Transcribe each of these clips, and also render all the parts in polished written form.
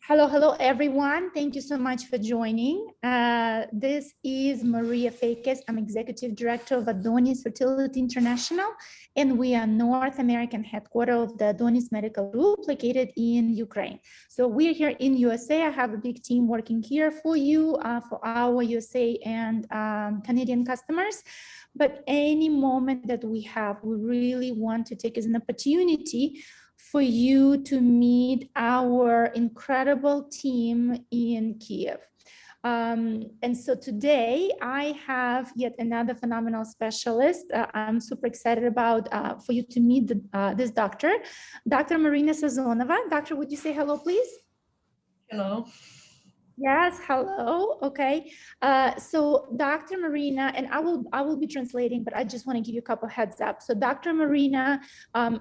Hello, everyone. Thank you so much for joining. This is Maria Fakis. I'm Executive Director of Adonis Fertility International, and we are North American headquarters of the Adonis Medical Group located in Ukraine. So we're here in USA. I have a big team working here for you, for our USA and Canadian customers. But any moment that we have, we really want to take as an opportunity for you to meet our incredible team in Kiev. And so today I have yet another phenomenal specialist. I'm super excited about for you to meet this doctor, Dr. Maryna Sazonova. Doctor, would you say hello, please? Hello. Yes, hello. Okay. So Dr. Maryna, and I will be translating, but I just want to give you a couple heads up. So Dr. Maryna,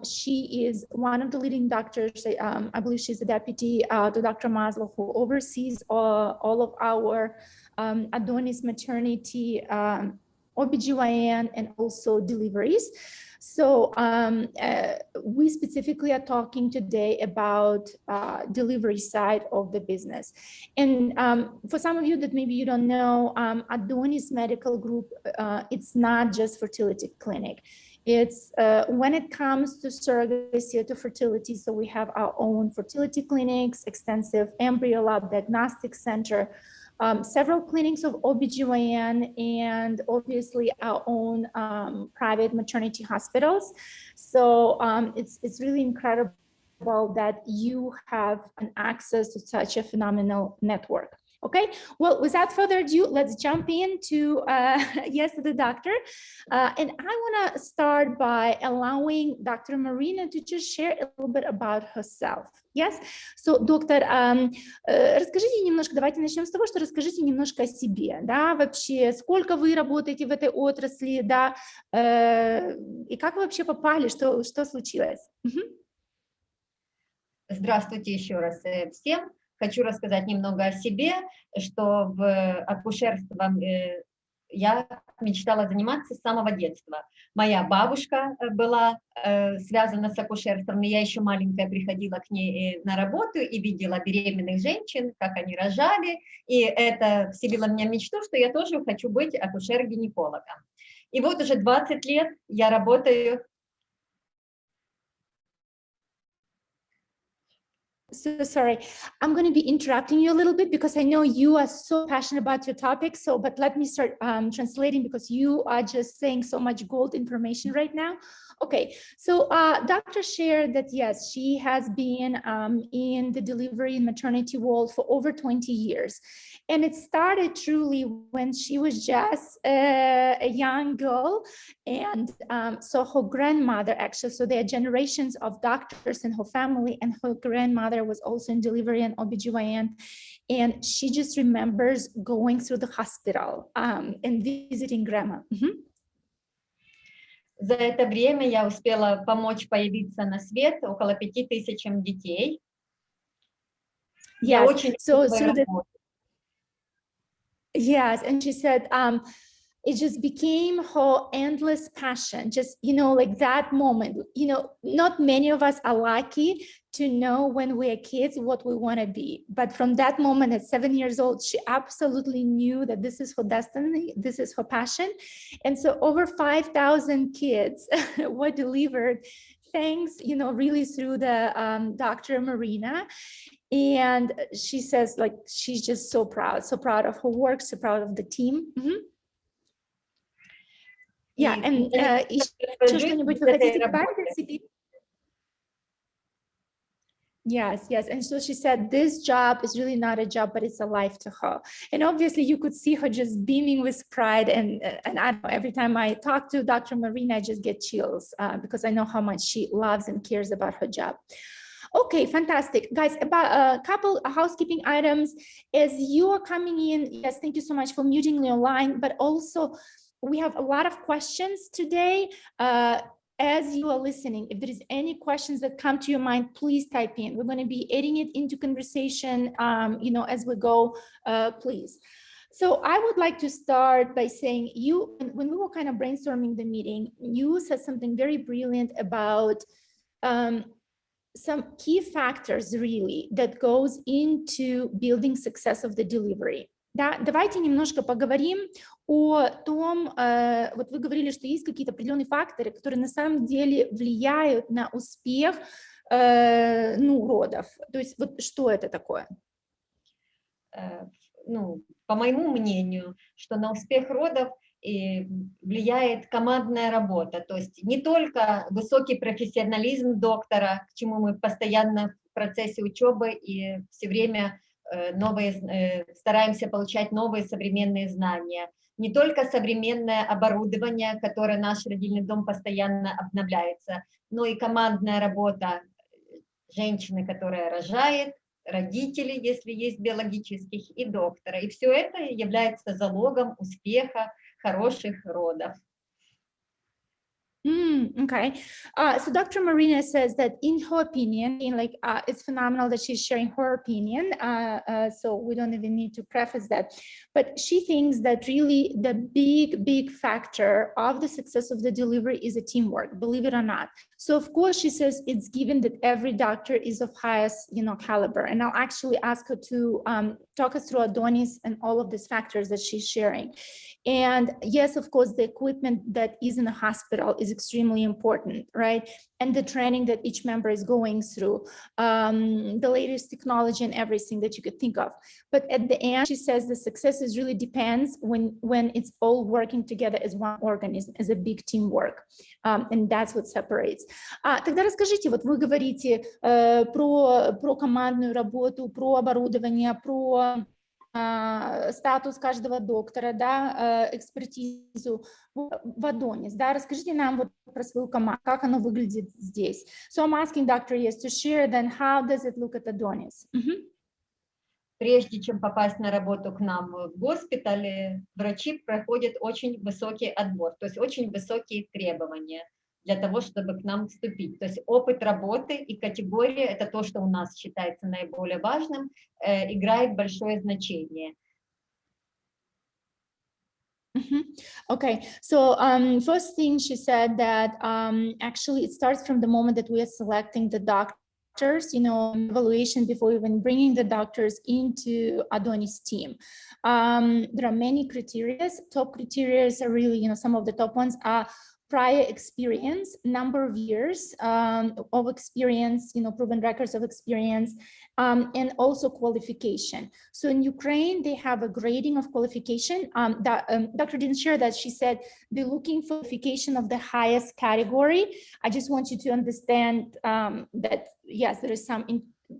she is one of the leading doctors. I believe she's the deputy to Dr. Maslow, who oversees all of our Adonis maternity, OBGYN, and also deliveries. So we specifically are talking today about delivery side of the business. And for some of you that maybe you don't know, Adonis Medical Group, it's not just fertility clinic. It's when it comes to surrogacy to fertility, so we have our own fertility clinics, extensive embryo lab, diagnostic center, several clinics of OBGYN, and obviously our own private maternity hospitals. So it's really incredible that you have an access to such a phenomenal network. Okay, well, without further ado, let's jump into yes, to the doctor. And I want to start by allowing Dr. Maryna to just share a little bit about herself. Yes, so, доктор, расскажите немножко, давайте начнем с того, что расскажите немножко о себе, да, вообще, сколько вы работаете в этой отрасли, да, и как вы вообще попали, что случилось? Здравствуйте еще раз всем. Хочу рассказать немного о себе, что в акушерством я мечтала заниматься с самого детства. Моя бабушка была связана с акушерством, и я еще маленькая приходила к ней на работу и видела беременных женщин, как они рожали, и это вселило в меня мечту, что я тоже хочу быть акушер-гинекологом. И вот уже 20 лет я работаю. So sorry, I'm going to be interrupting you a little bit because I know you are so passionate about your topic. So, but let me start translating because you are just saying so much gold information right now. Okay, so doctor shared that yes, she has been in the delivery and maternity world for over 20 years. And it started truly when she was just a young girl. And so her grandmother actually, so there are generations of doctors in her family, and her grandmother was also in delivery and OBGYN. And she just remembers going through the hospital and visiting grandma. За это время я успела помочь появиться на свет около 5000 детей. Yes, so yes, and she said it just became her endless passion, just, you know, like that moment, you know, not many of us are lucky to know when we're kids what we want to be. But from that moment at 7 years old, she absolutely knew that this is her destiny, this is her passion. And so over 5,000 kids were delivered thanks, you know, really through the Dr. Maryna. And she says, like, she's just so proud of her work, so proud of the team. Yeah, and еще что-нибудь вы хотите добавить о себе? Yes, yes. And so she said, this job is really not a job, but it's a life to her. And obviously you could see her just beaming with pride. And I know every time I talk to Dr. Maryna, I just get chills because I know how much she loves and cares about her job. Okay, fantastic. Guys, about a couple of housekeeping items. As you are coming in, yes, thank you so much for muting your line, but also we have a lot of questions today. As you are listening, if there is any questions that come to your mind, please type in. We're going to be adding it into conversation, you know, as we go, please. So I would like to start by saying when we were kind of brainstorming the meeting, you said something very brilliant about some key factors really that goes into building success of the delivery. Да, давайте немножко поговорим о том, вот вы говорили, что есть какие-то определенные факторы, которые на самом деле влияют на успех родов. То есть вот что это такое? Ну, по моему мнению, что на успех родов влияет командная работа, то есть не только высокий профессионализм доктора, к чему мы постоянно в процессе учебы и все время стараемся получать новые современные знания, не только современное оборудование, которое наш родильный дом постоянно обновляется, но и командная работа женщины, которая рожает, родителей, если есть биологических, и доктора. И все это является залогом успеха хороших родов. Okay. So Dr. Maryna says that in her opinion, it's phenomenal that she's sharing her opinion. So we don't even need to preface that. But she thinks that really the big factor of the success of the delivery is a teamwork, believe it or not. So of course, she says it's given that every doctor is of highest, caliber. And I'll actually ask her to talk us through Adonis and all of these factors that she's sharing. And yes, of course, the equipment that is in the hospital is extremely important, right? And the training that each member is going through, the latest technology and everything that you could think of. But at the end, she says the success is really depends when it's all working together as one organism, as a big teamwork. And that's what separates. Тогда расскажите, вот вы говорите про командную работу, про оборудование, про статус каждого доктора, да, экспертизу в Adonis, да, расскажите нам вот про свою команду, как оно выглядит здесь. So I'm asking Dr. Yes to share, then how does it look at Adonis? Прежде чем попасть на работу к нам в госпитале, врачи проходят очень высокий отбор, то есть очень высокие требования для того, чтобы к нам вступить. То есть опыт работы и категория, это то, что у нас считается наиболее важным, играет большое значение. Okay, so first thing she said that actually it starts from the moment that we are selecting the doctors, evaluation before even bringing the doctors into Adonis team. There are many criteria. Top criteria are really, some of the top ones are prior experience, number of years of experience, proven records of experience, and also qualification. So in Ukraine, they have a grading of qualification. Doctor didn't share that. She said they're looking for qualification of the highest category. I just want you to understand that, yes, there is some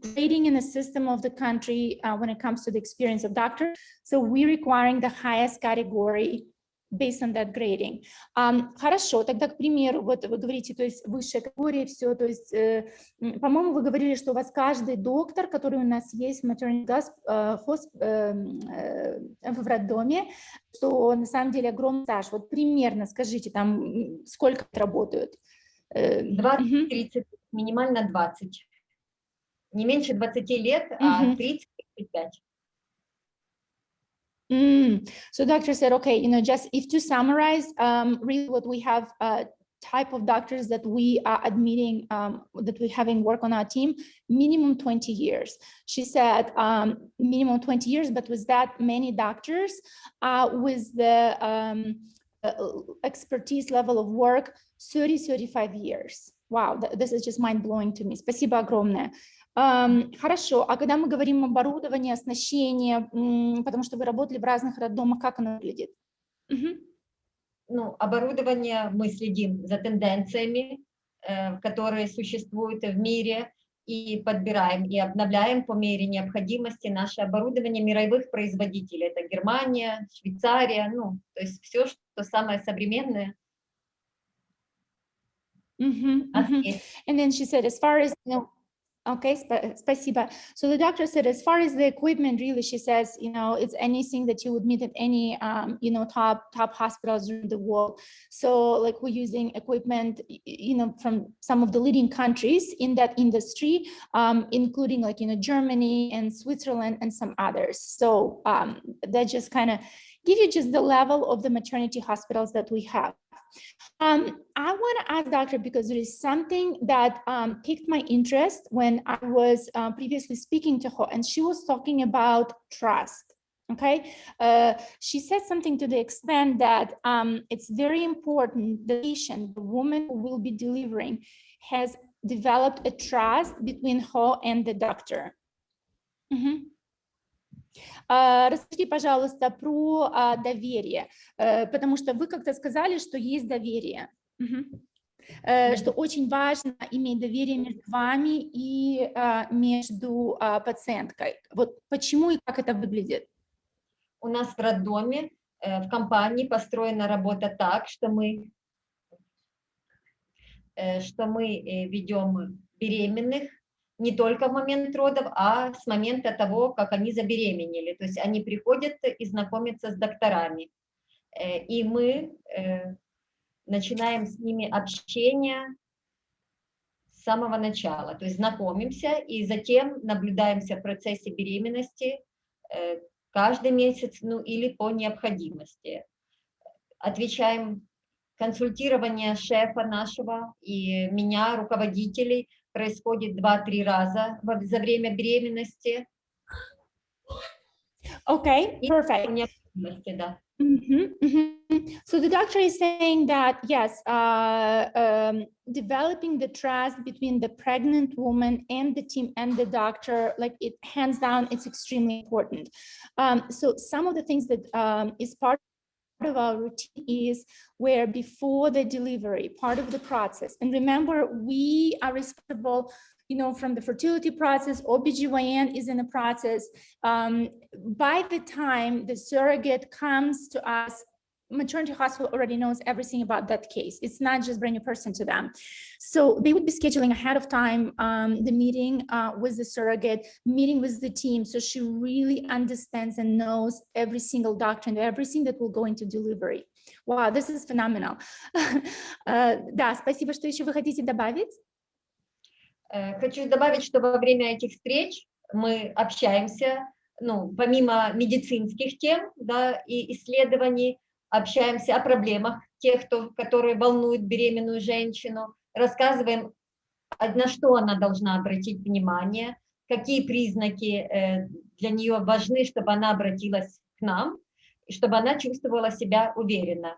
grading in the system of the country when it comes to the experience of doctors. So we're requiring the highest category based on that grading. Хорошо, тогда, к примеру, вот вы говорите, то есть высшая категория, все, то есть, по-моему, вы говорили, что у вас каждый доктор, который у нас есть в maternity в роддоме, что на самом деле огромный стаж. Вот примерно скажите, там, сколько работают? 20-30, минимально 20. Не меньше 20 лет, а 30-35. So doctor said, okay, just if to summarize, really what we have type of doctors that we are admitting, that we're having work on our team, minimum 20 years. She said minimum 20 years, but with that many doctors with the expertise level of work, 30-35 years. Wow, this is just mind-blowing to me. Спасибо огромное. Хорошо, а когда мы говорим об оборудовании, оснащении, потому что вы работали в разных роддомах, как оно выглядит? Ну, оборудование, мы следим за тенденциями, которые существуют в мире, и подбираем и обновляем по мере необходимости наше оборудование мировых производителей. Это Германия, Швейцария, то есть все, что самое современное. And then she said, as far as, okay, спасибо. So the doctor said, as far as the equipment, really, she says, it's anything that you would meet at any, top hospitals in the world. So like we're using equipment, from some of the leading countries in that industry, including like, Germany and Switzerland and some others. So that just kind of give you just the level of the maternity hospitals that we have. I want to ask doctor, because there is something that piqued my interest when I was previously speaking to her, and she was talking about trust. Okay, she said something to the extent that it's very important the patient, the woman who will be delivering, has developed a trust between her and the doctor. Расскажите, пожалуйста, про доверие, потому что вы как-то сказали, что есть доверие. Что очень важно иметь доверие между вами и между пациенткой. Вот почему и как это выглядит? У нас в роддоме, в компании построена работа так, что мы ведем беременных не только в момент родов, а с момента того, как они забеременели. То есть они приходят и знакомятся с докторами. И мы начинаем с ними общение с самого начала. То есть знакомимся и затем наблюдаемся в процессе беременности каждый месяц, ну или по необходимости. Отвечаем, консультирование шефа нашего и меня, руководителей, происходит 2-3 раза за время беременности. Okay, perfect. Да. So the doctor is saying that, yes, developing the trust between the pregnant woman and the team and the doctor, like it hands down, it's extremely important. So some of the things that is part of our routine is where before the delivery, part of the process, and remember, we are responsible, you know, from the fertility process, OBGYN is in the process. By the time the surrogate comes to us, maternity hospital already knows everything about that case. It's not just bring a person to them. So they would be scheduling ahead of time the meeting with the surrogate, meeting with the team, so she really understands and knows every single doctor and everything that will go into delivery. Wow, this is phenomenal. Да, спасибо. Что еще вы хотите добавить? Хочу добавить, что во время этих встреч мы общаемся, ну, помимо медицинских тем, да, и исследований, общаемся о проблемах тех, которые волнуют беременную женщину, рассказываем, на что она должна обратить внимание, какие признаки для нее важны, чтобы она обратилась к нам, и чтобы она чувствовала себя уверенно.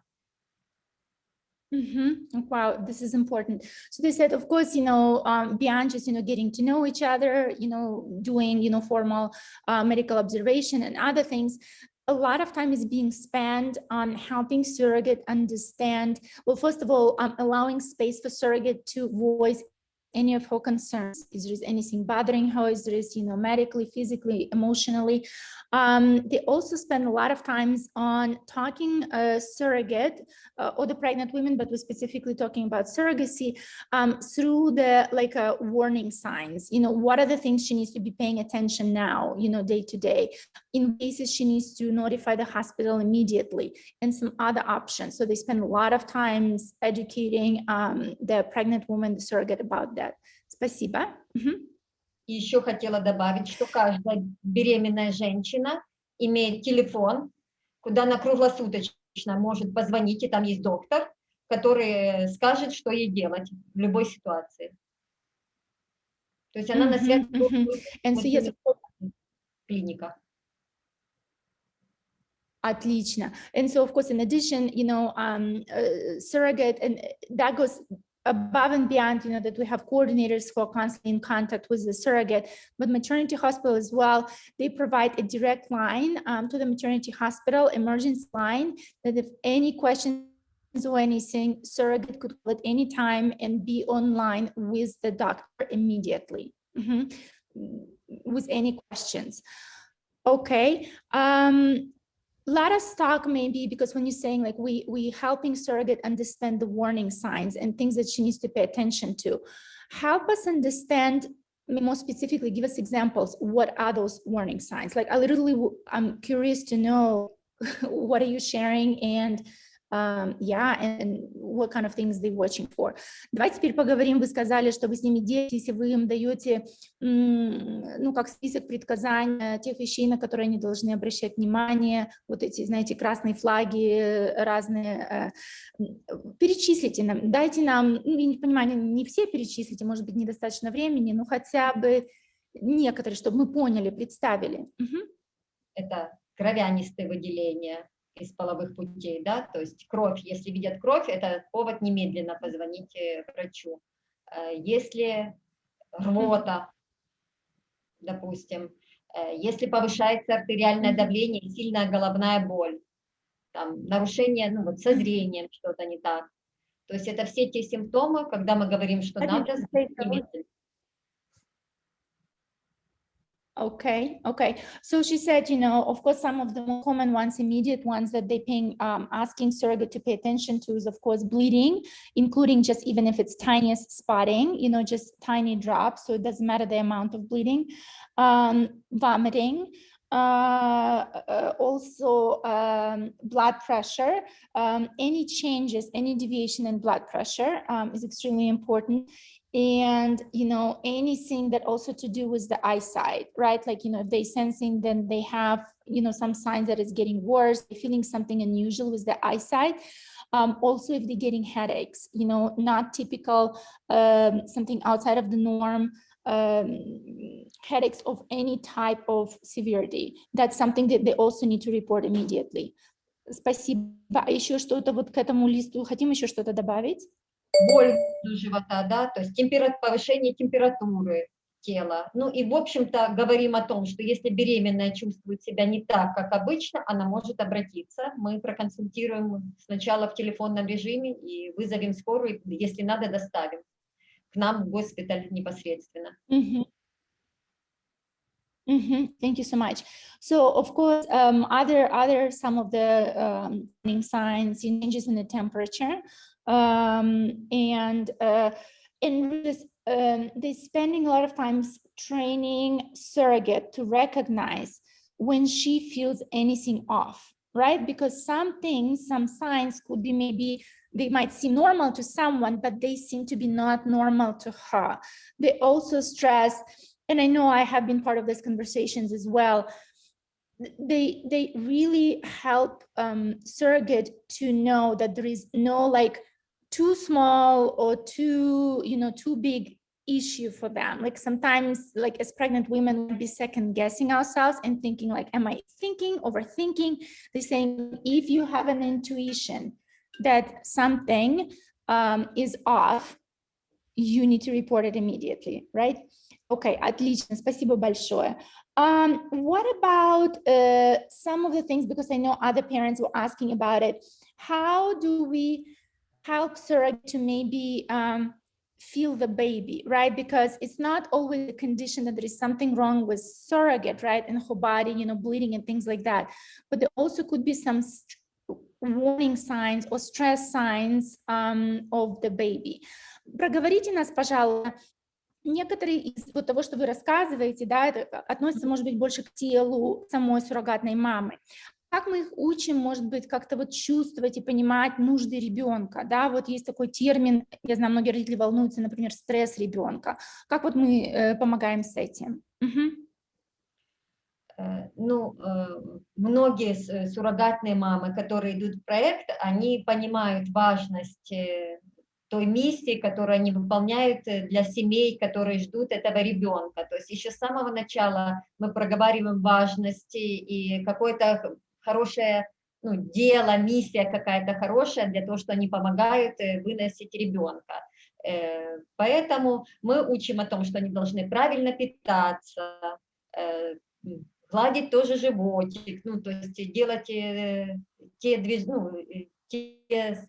Wow, this is important. So they said, of course, you know, beyond just, you know, getting to know each other, you know, doing, you know, formal medical observation and other things, a lot of time is being spent on helping surrogate understand, well, first of all, allowing space for surrogate to voice any of her concerns. Is there anything bothering her? Is there, you know, medically, physically, emotionally? They also spend a lot of times on talking surrogate or the pregnant women, but we're specifically talking about surrogacy through the warning signs. You know, what are the things she needs to be paying attention now, you know, day to day, in cases she needs to notify the hospital immediately, and some other options. So they spend a lot of time educating the pregnant woman, the surrogate, about that. Спасибо. И еще хотела добавить, что каждая беременная женщина имеет телефон, куда она круглосуточно может позвонить, и там есть доктор, который скажет, что ей делать в любой ситуации. То есть она на связи в клиниках. Отлично. And so, of course, in addition, you know, surrogate, and that goes above and beyond, you know, that we have coordinators who are constantly in contact with the surrogate, but maternity hospital as well, they provide a direct line to the maternity hospital emergency line, that if any questions or anything, surrogate could call at any time and be online with the doctor immediately with any questions. Okay. Let us talk, maybe, because when you're saying like we helping surrogate understand the warning signs and things that she needs to pay attention to, help us understand, more specifically, give us examples. What are those warning signs? Like, I'm curious to know what are you sharing, and yeah, and what kind of things they're watching for. Давайте теперь поговорим, вы сказали, что вы с ними делитесь, если вы им даете, ну, как список предсказаний тех вещей, на которые они должны обращать внимание, вот эти, знаете, красные флаги разные, перечислите нам, дайте нам, ну, я не понимаю, не все перечислите, может быть, недостаточно времени, но хотя бы некоторые, чтобы мы поняли, представили. Это кровянистые выделения из половых путей, да, то есть кровь, если видят кровь, это повод немедленно позвонить врачу. Если рвота, допустим, если повышается артериальное давление и сильная головная боль, там, нарушение, ну вот со зрением что-то не так. То есть это все те симптомы, когда мы говорим, что надо звонить немедленно. Okay. So she said, you know, of course, some of the more common ones, immediate ones that they paying, asking surrogate to pay attention to is, of course, bleeding, including just even if it's tiniest spotting, you know, just tiny drops. So it doesn't matter the amount of bleeding, vomiting, also blood pressure, any changes, any deviation in blood pressure is extremely important. And, you know, anything that also to do with the eyesight, right? Like, you know, if they're sensing, then they have, you know, some signs that it's getting worse, they're feeling something unusual with the eyesight. Also, if they're getting headaches, you know, not typical, something outside of the norm, headaches of any type of severity, that's something that they also need to report immediately. Спасибо. Еще что-то вот к этому листу, хотим еще что-то добавить? Боль живота, да, то есть повышение температуры тела. Ну и, в общем-то, говорим о том, что если беременная чувствует себя не так, как обычно, она может обратиться. Мы проконсультируем сначала в телефонном режиме и вызовем скорую, если надо, доставим к нам в госпиталь непосредственно. Thank you so much. So, of course, other some of the signs, changes in the temperature, and they're spending a lot of times training surrogate to recognize when she feels anything off, right? Because some things, some signs could be maybe they might seem normal to someone, but they seem to be not normal to her. They also stress, and I know I have been part of these conversations as well, they really help surrogate to know that there is no like too small or too, you know, too big issue for them. Like sometimes, like as pregnant women, we'll be second guessing ourselves and thinking like, am I thinking, overthinking? They're saying, if you have an intuition that something is off, you need to report it immediately, right? Okay, отлично, спасибо большое. What about some of the things, because I know other parents were asking about it, how do we help surrogate to maybe feel the baby, right? Because it's not always a condition that there is something wrong with surrogate, right? In her body, you know, bleeding and things like that. But there also could be some warning signs or stress signs of the baby. Проговорите нас, пожалуйста, некоторые из вот того, что вы рассказываете, да, это относится, может быть, больше к телу самой суррогатной мамы. Как мы их учим, может быть, как-то вот чувствовать и понимать нужды ребенка, да, вот есть такой термин, я знаю, многие родители волнуются, например, стресс ребенка. Как вот мы помогаем с этим? Ну, многие суррогатные мамы, которые идут в проект, они понимают важность той миссии, которую они выполняют для семей, которые ждут этого ребенка. То есть еще с самого начала мы проговариваем важности и какое-то хорошее, ну, дело, миссия какая-то хорошая для того, что они помогают выносить ребенка. Поэтому мы учим о том, что они должны правильно питаться, гладить тоже животик, ну, то есть делать те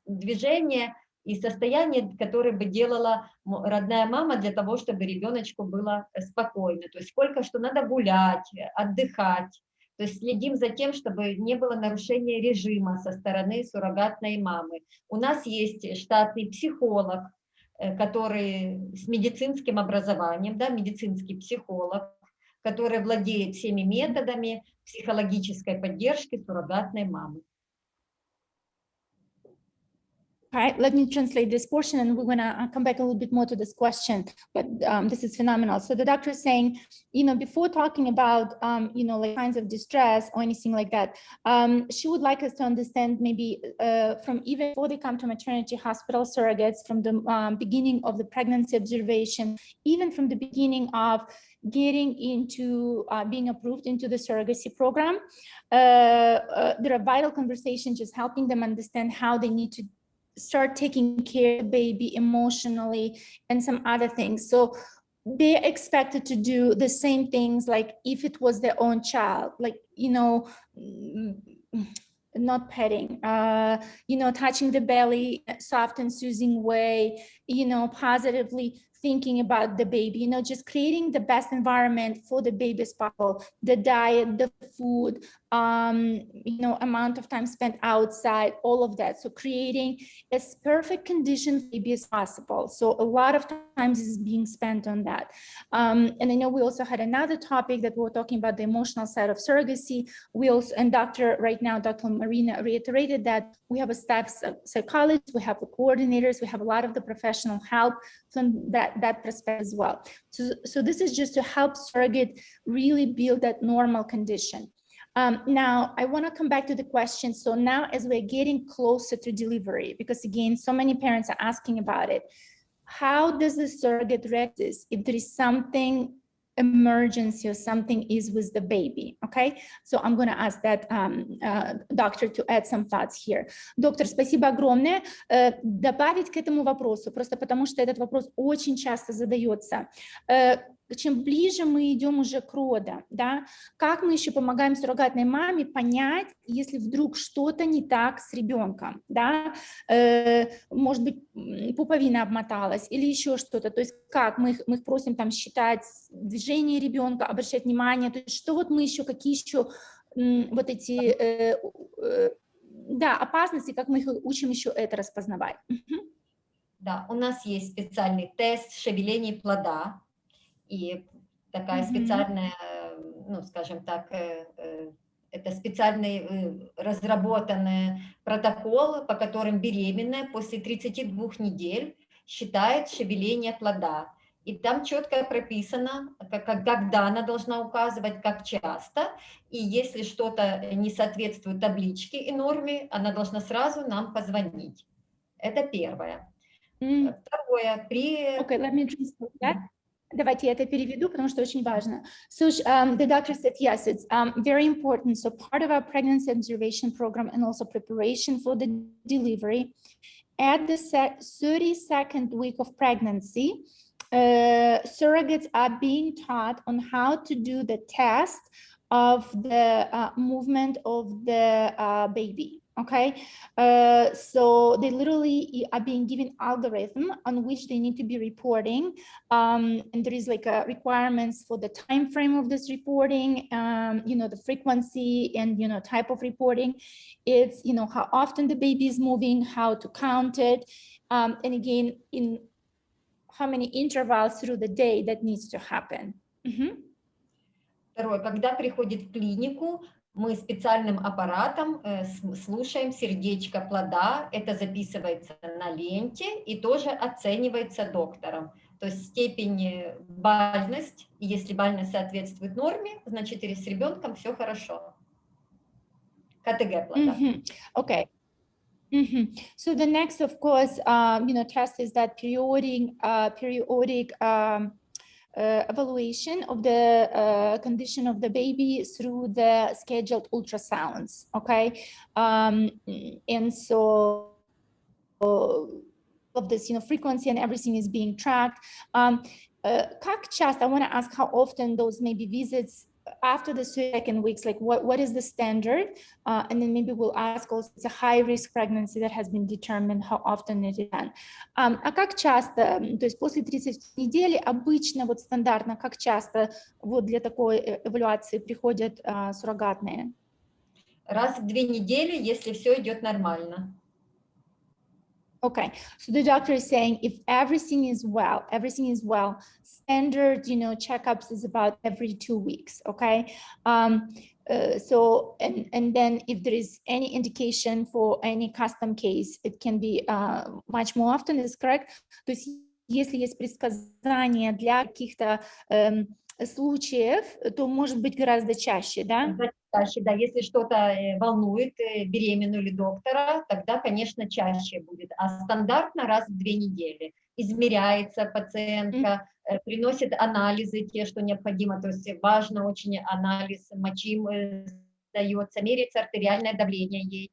движения и состояния, которые бы делала родная мама для того, чтобы ребеночку было спокойно. То есть сколько что надо гулять, отдыхать. То есть следим за тем, чтобы не было нарушения режима со стороны суррогатной мамы. У нас есть штатный психолог, который с медицинским образованием, да, медицинский психолог, который владеет всеми методами психологической поддержки суррогатной мамы. All right, let me translate this portion and we're gonna come back a little bit more to this question, but this is phenomenal. So the doctor is saying, before talking about, like signs of distress or anything like that, she would like us to understand maybe from even before they come to maternity hospital surrogates, from the beginning of the pregnancy observation, even from the beginning of getting into being approved into the surrogacy program, there are vital conversations just helping them understand how they need to start taking care of the baby emotionally and some other things. So they're expected to do the same things like if it was their own child, like, not petting, touching the belly, soft and soothing way, positively thinking about the baby, just creating the best environment for the baby as possible, the diet, the food, amount of time spent outside, all of that. So creating as perfect condition for baby as possible. So a lot of times is being spent on that. And I know we also had another topic that we were talking about the emotional side of surrogacy. We also, and Dr. Maryna reiterated that we have a staff psychologist, we have the coordinators, we have a lot of the professional help from that perspective as well. So this is just to help surrogate really build that normal condition. Now, I want to come back to the question. So now as we're getting closer to delivery, because again, so many parents are asking about it, how does the surrogate react if there is something emergency or something is with the baby, okay? So I'm going to ask that doctor to add some thoughts here. Доктор, спасибо огромное. Добавить к этому вопросу, просто потому что этот вопрос очень часто задается. Чем ближе мы идем уже к родам, да, как мы еще помогаем суррогатной маме понять, если вдруг что-то не так с ребенком, да, может быть, пуповина обмоталась или еще что-то, то есть как мы их просим там считать движение ребенка, обращать внимание, то есть что вот мы еще, какие еще вот эти, да, опасности, как мы их учим еще это распознавать. Да, у нас есть специальный тест шевелений плода, и такая специальная, ну, скажем так, это специальный разработанный протокол, по которым беременная после 32 недель считает шевеление плода. И там четко прописано, когда она должна указывать, как часто, и если что-то не соответствует табличке и норме, она должна сразу нам позвонить. Это первое. Второе, Okay, let me translate that. Давайте я это переведу, потому что очень важно. So the doctor said, yes, it's very important. So part of our pregnancy observation program and also preparation for the delivery, at the 32nd week of pregnancy, surrogates are being taught on how to do the test of the movement of the baby. Okay, so they literally are being given algorithm on which they need to be reporting, and there is like a requirements for the time frame of this reporting, the frequency and type of reporting. It's how often the baby is moving, how to count it, and again in how many intervals through the day that needs to happen. Второе, когда приходит в клинику, мы специальным аппаратом слушаем сердечко плода, это записывается на ленте и тоже оценивается доктором. То есть степень бальность, и если бальность соответствует норме, значит и с ребенком все хорошо. КТГ плода. Okay. So the next, of course, test is that periodic evaluation of the condition of the baby through the scheduled ultrasounds, okay? And so of this, frequency and everything is being tracked. Как часто, I want to ask how often those maybe visits after the second weeks, like what is the standard? And then maybe we'll ask also, it's a high risk pregnancy that has been determined, how often it is done. А как часто, то есть после 30 недели обычно вот стандартно, как часто вот для такой эвалюации приходят суррогатные? Раз в 2 недели, если все идет нормально. Okay, so the doctor is saying if everything is well, standard, checkups is about every 2 weeks, okay? So, and then if there is any indication for any custom case, it can be much more often, is correct? То есть, если есть предсказания для каких-то случаев, то может быть гораздо чаще, да? Чаще, да, если что-то волнует беременную или доктора, тогда, конечно, чаще будет. А стандартно раз в 2 недели измеряется пациентка, приносит анализы, те, что необходимо, то есть важно очень анализ мочи дается, меряется артериальное давление ей,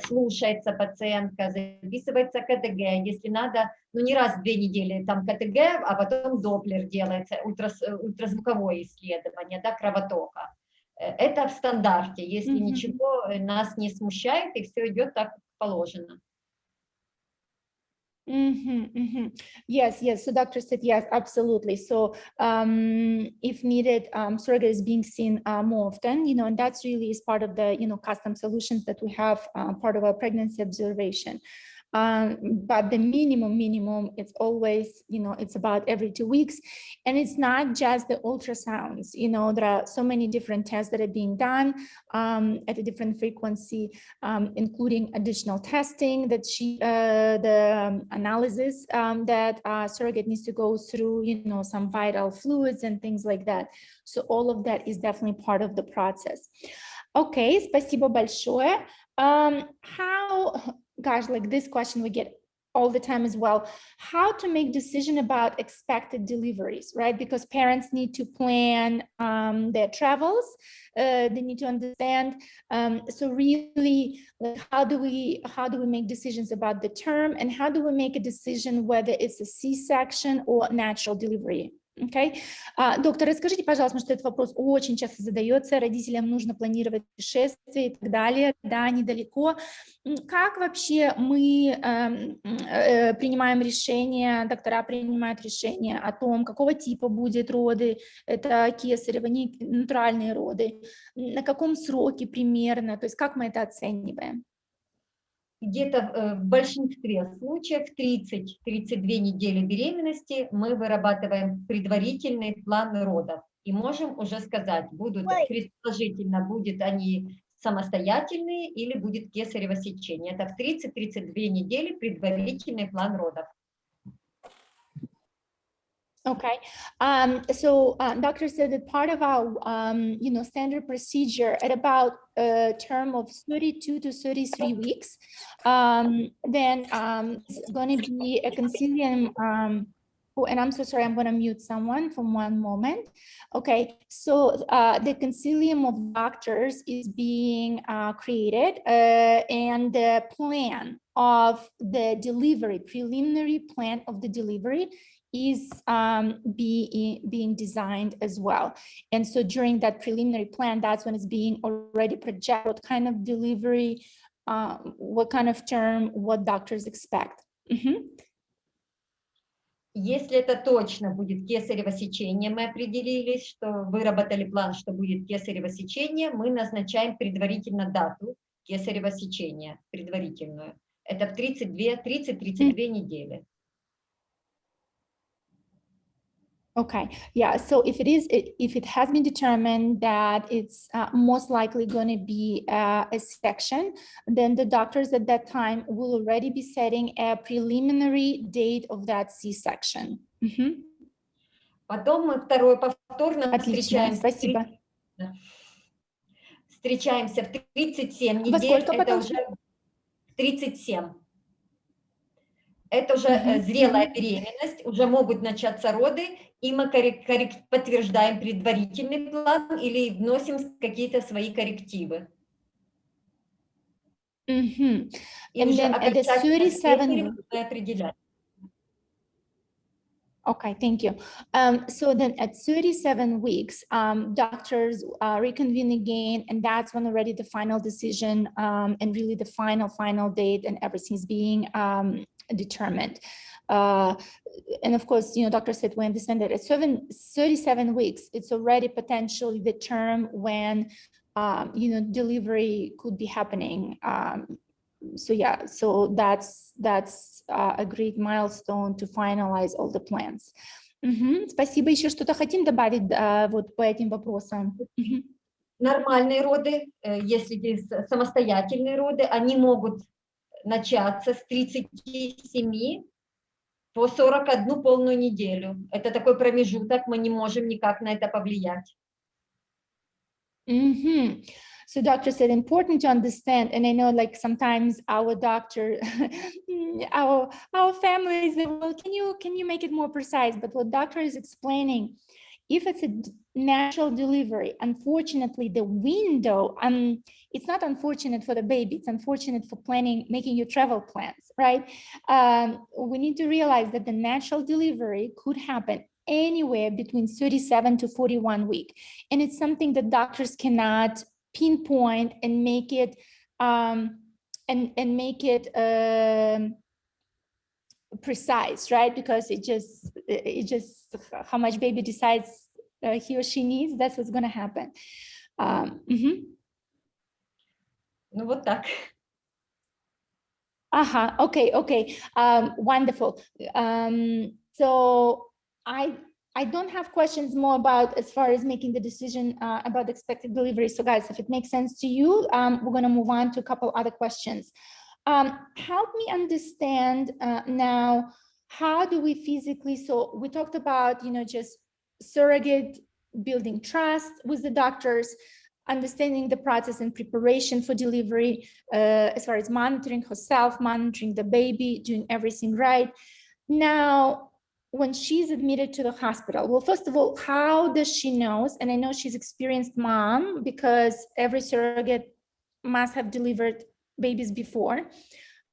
слушается пациентка, записывается КТГ, если надо, ну не раз в 2 недели там КТГ, а потом доплер делается, ультразвуковое исследование, да, кровотока. Это в стандарте, если ничего нас не смущает, и все идет так, как положено. Yes, yes. So doctor said yes, absolutely. So if needed, surrogate is being seen more often, you know, and that's really is part of the, you know, custom solutions that we have, part of our pregnancy observation. But the minimum, it's always, you know, it's about every 2 weeks. And it's not just the ultrasounds, you know, there are so many different tests that are being done at a different frequency, including additional testing that the analysis that surrogate needs to go through, you know, some vital fluids and things like that. So all of that is definitely part of the process. Okay, спасибо большое. How, gosh, like this question we get all the time as well, how to make decision about expected deliveries, right? Because parents need to plan their travels, they need to understand. So really, like, how do we make decisions about the term, and how do we make a decision whether it's a C-section or natural delivery? Okay. Доктор, расскажите, пожалуйста, потому что этот вопрос очень часто задается, родителям нужно планировать путешествия и так далее, да, недалеко. Как вообще мы принимаем решение, доктора принимают решение о том, какого типа будет роды, это кесарево, не натуральные роды, на каком сроке примерно, то есть как мы это оцениваем? Где-то в большинстве случаев 30-32 недели беременности мы вырабатываем предварительный план родов и можем уже сказать, будут предположительно, будут они самостоятельные или будет кесарево сечение. Это в 30-32 недели предварительный план родов. Okay, so doctor said that part of our, you know, standard procedure at about a term of 32 to 33 weeks, then it's going to be a concilium. Oh, and I'm so sorry, I'm going to mute someone for one moment. Okay, so the concilium of doctors is being created, and the plan of the delivery, preliminary plan of the delivery is being designed as well. And so during that preliminary plan, that's when it's being already projected what kind of delivery, what kind of term, what doctors expect. Если это точно будет кесарево сечение, мы определились, что выработали план, что будет кесарево сечение, мы назначаем предварительно дату кесарево сечения, предварительную. Это в 30-32 недели. Okay, yeah, so if it has been determined that it's most likely going to be a section, then the doctors at that time will already be setting a preliminary date of that C-section. Потом мы повторно Отлично, спасибо. Встречаемся в 37 недель, это уже 37. Это уже зрелая беременность, уже могут начаться роды, и мы подтверждаем предварительный план или вносим какие-то свои коррективы. И уже окончательно мы определяем. Okay, thank you. So then at 37 weeks, doctors reconvene again, and that's when already the final decision and really the final date and everything is being determined. And of course, you know, doctor said we understand that at 37 weeks, it's already potentially the term when, you know, delivery could be happening. So yeah, so that's a great milestone to finalize all the plans. Спасибо. Еще что-то хотим добавить вот по этим вопросам? Нормальные роды, если есть самостоятельные роды, они могут начаться с 37 по 41 полную неделю. Это такой промежуток, мы не можем никак на это повлиять. Mm-hmm. So doctor said important to understand, and I know like sometimes our doctor, our families, well, can you make it more precise? But what doctor is explaining, if it's a natural delivery, unfortunately the window, it's not unfortunate for the baby, it's unfortunate for planning, making your travel plans, right? We need to realize that the natural delivery could happen anywhere between 37 to 41 weeks. And it's something that doctors cannot pinpoint and make it precise, right? Because it just how much baby decides he or she needs, that's what's going to happen. Ну вот так. Okay. Wonderful. So I don't have questions more about as far as making the decision about expected delivery. So guys, if it makes sense to you, we're going to move on to a couple other questions. Help me understand now, how do we physically, so we talked about, just surrogate, building trust with the doctors, understanding the process and preparation for delivery, as far as monitoring herself, monitoring the baby, doing everything right. Now, when she's admitted to the hospital, well, first of all, how does she know? And I know she's experienced mom because every surrogate must have delivered babies before.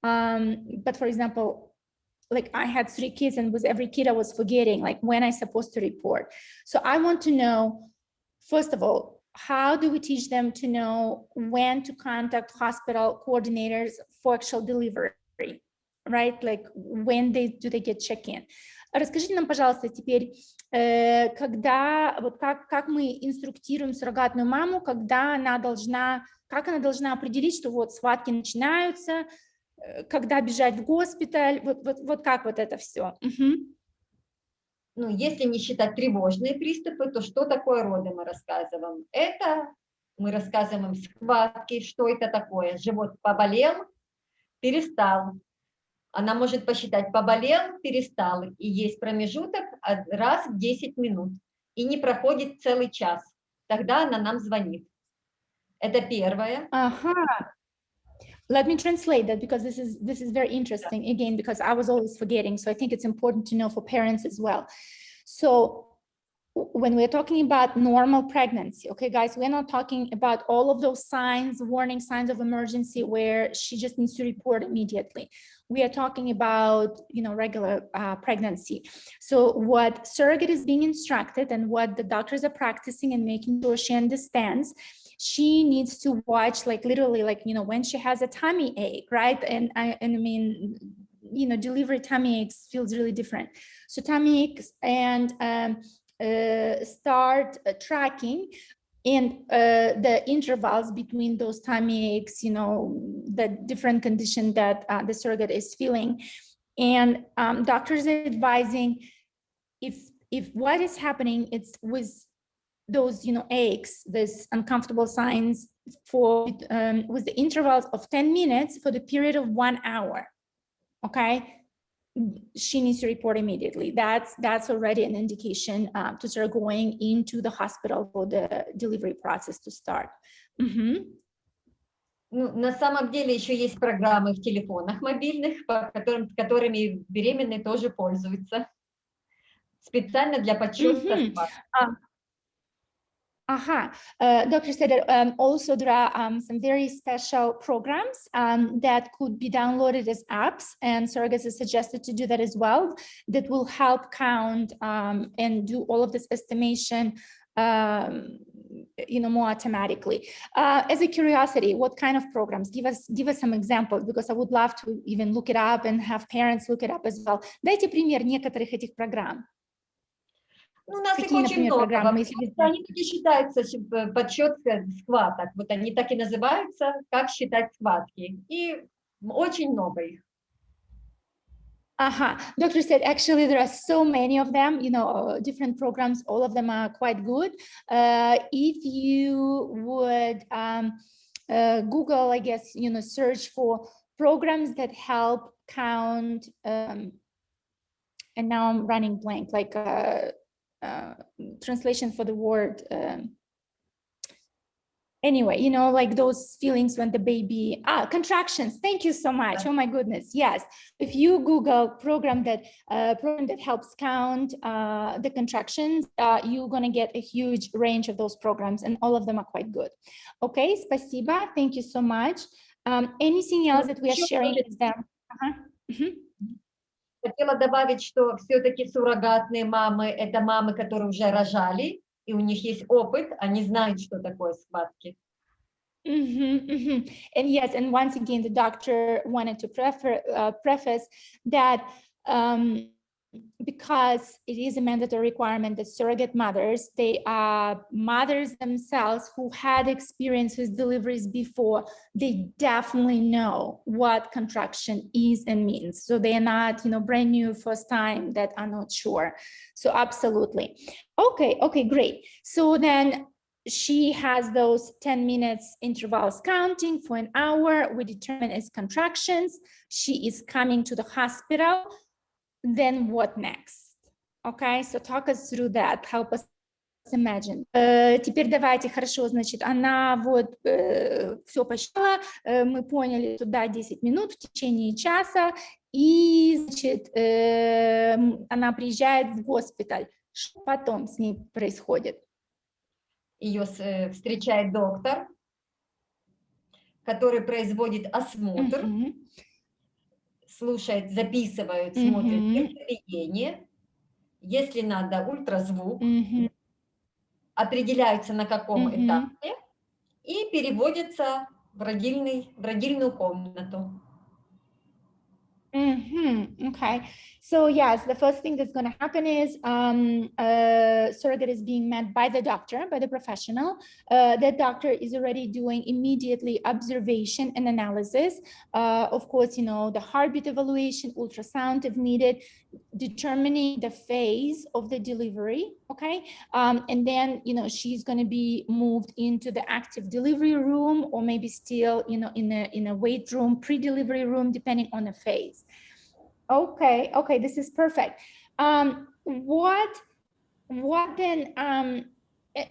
But for example, like I had 3 kids, and with every kid I was forgetting like when I'm supposed to report. So I want to know, first of all, how do we teach them to know when to contact hospital coordinators for actual delivery, right? Like when do they get check-in? Расскажите нам, пожалуйста, теперь, когда, вот как мы инструктируем суррогатную маму, когда она должна, как она должна определить, что вот схватки начинаются, когда бежать в госпиталь, вот как вот это все? Ну, если не считать тревожные приступы, то что такое роды мы рассказываем? Это мы рассказываем схватки, что это такое. Живот поболел, перестал. Она может посчитать, поболел, перестал. И есть промежуток раз в 10 минут. И не проходит целый час. Тогда она нам звонит. Это первое. Let me translate that, because this is very interesting, again, because I was always forgetting. So I think it's important to know for parents as well. So when we're talking about normal pregnancy, okay, guys, we're not talking about all of those signs, warning signs of emergency where she just needs to report immediately. We are talking about, regular pregnancy. So what surrogate is being instructed and what the doctors are practicing and making sure she understands, she needs to watch, like literally, like, when she has a tummy ache, right? And I mean, delivery tummy aches feels really different. So tummy aches, and start tracking and the intervals between those tummy aches, the different condition that the surrogate is feeling. And doctors are advising, if what is happening, it's with those, aches, this uncomfortable signs, for with the intervals of 10 minutes for the period of 1 hour, okay, she needs to report immediately. That's already an indication to start going into the hospital for the delivery process to start. Ну, на самом деле еще есть программы в телефонах мобильных, которыми беременные тоже пользуются. Специально для подсчета схваток. Doctor said that also there are some very special programs that could be downloaded as apps, and surrogates is suggested to do that as well, that will help count and do all of this estimation more automatically. As a curiosity, what kind of programs? Give us some examples, because I would love to even look it up and have parents look it up as well. Дайте пример некоторых этих программ. Ну, у нас их очень много. Они таки считаются подсчет схваток. Вот они так и называются, как считать схватки. И очень много их. Doctor said, actually, there are so many of them, different programs, all of them are quite good. If you would Google, I guess, search for programs that help count, and now I'm running blank, like translation for the word. Anyway, like those feelings when the baby, contractions. Thank you so much. Oh my goodness. Yes. If you Google program that helps count the contractions, you're going to get a huge range of those programs, and all of them are quite good. Okay. Спасибо. Thank you so much. Anything else that we are sharing with them? Хотела добавить, что все-таки суррогатные мамы – это мамы, которые уже рожали, и у них есть опыт, они знают, что такое схватки. And yes, and once again, the doctor wanted to preface that because it is a mandatory requirement that surrogate mothers, they are mothers themselves who had experience with deliveries before, they definitely know what contraction is and means. So they are not, brand new first time that are not sure. So absolutely. Okay, great. So then she has those 10 minutes intervals counting for an hour. We determine as contractions. She is coming to the hospital. Then what next? Okay, so talk us through that. Help us imagine. Теперь давайте, хорошо, значит, она вот все посчитала, мы поняли, туда 10 минут в течение часа, и, значит, она приезжает в госпиталь. Что потом с ней происходит? Ее встречает доктор, который производит осмотр, слушает, записывает, смотрит сердцебиение, если надо, ультразвук, определяются на каком этапе и переводится в родильную комнату. Okay, so yes, the first thing that's going to happen is surrogate is being met by the doctor, by the professional. That doctor is already doing immediately observation and analysis. Of course, the heartbeat evaluation, ultrasound if needed, determining the phase of the delivery. Okay, and then she's going to be moved into the active delivery room, or maybe still in a wait room, pre-delivery room, depending on the phase. Okay, this is perfect. What then,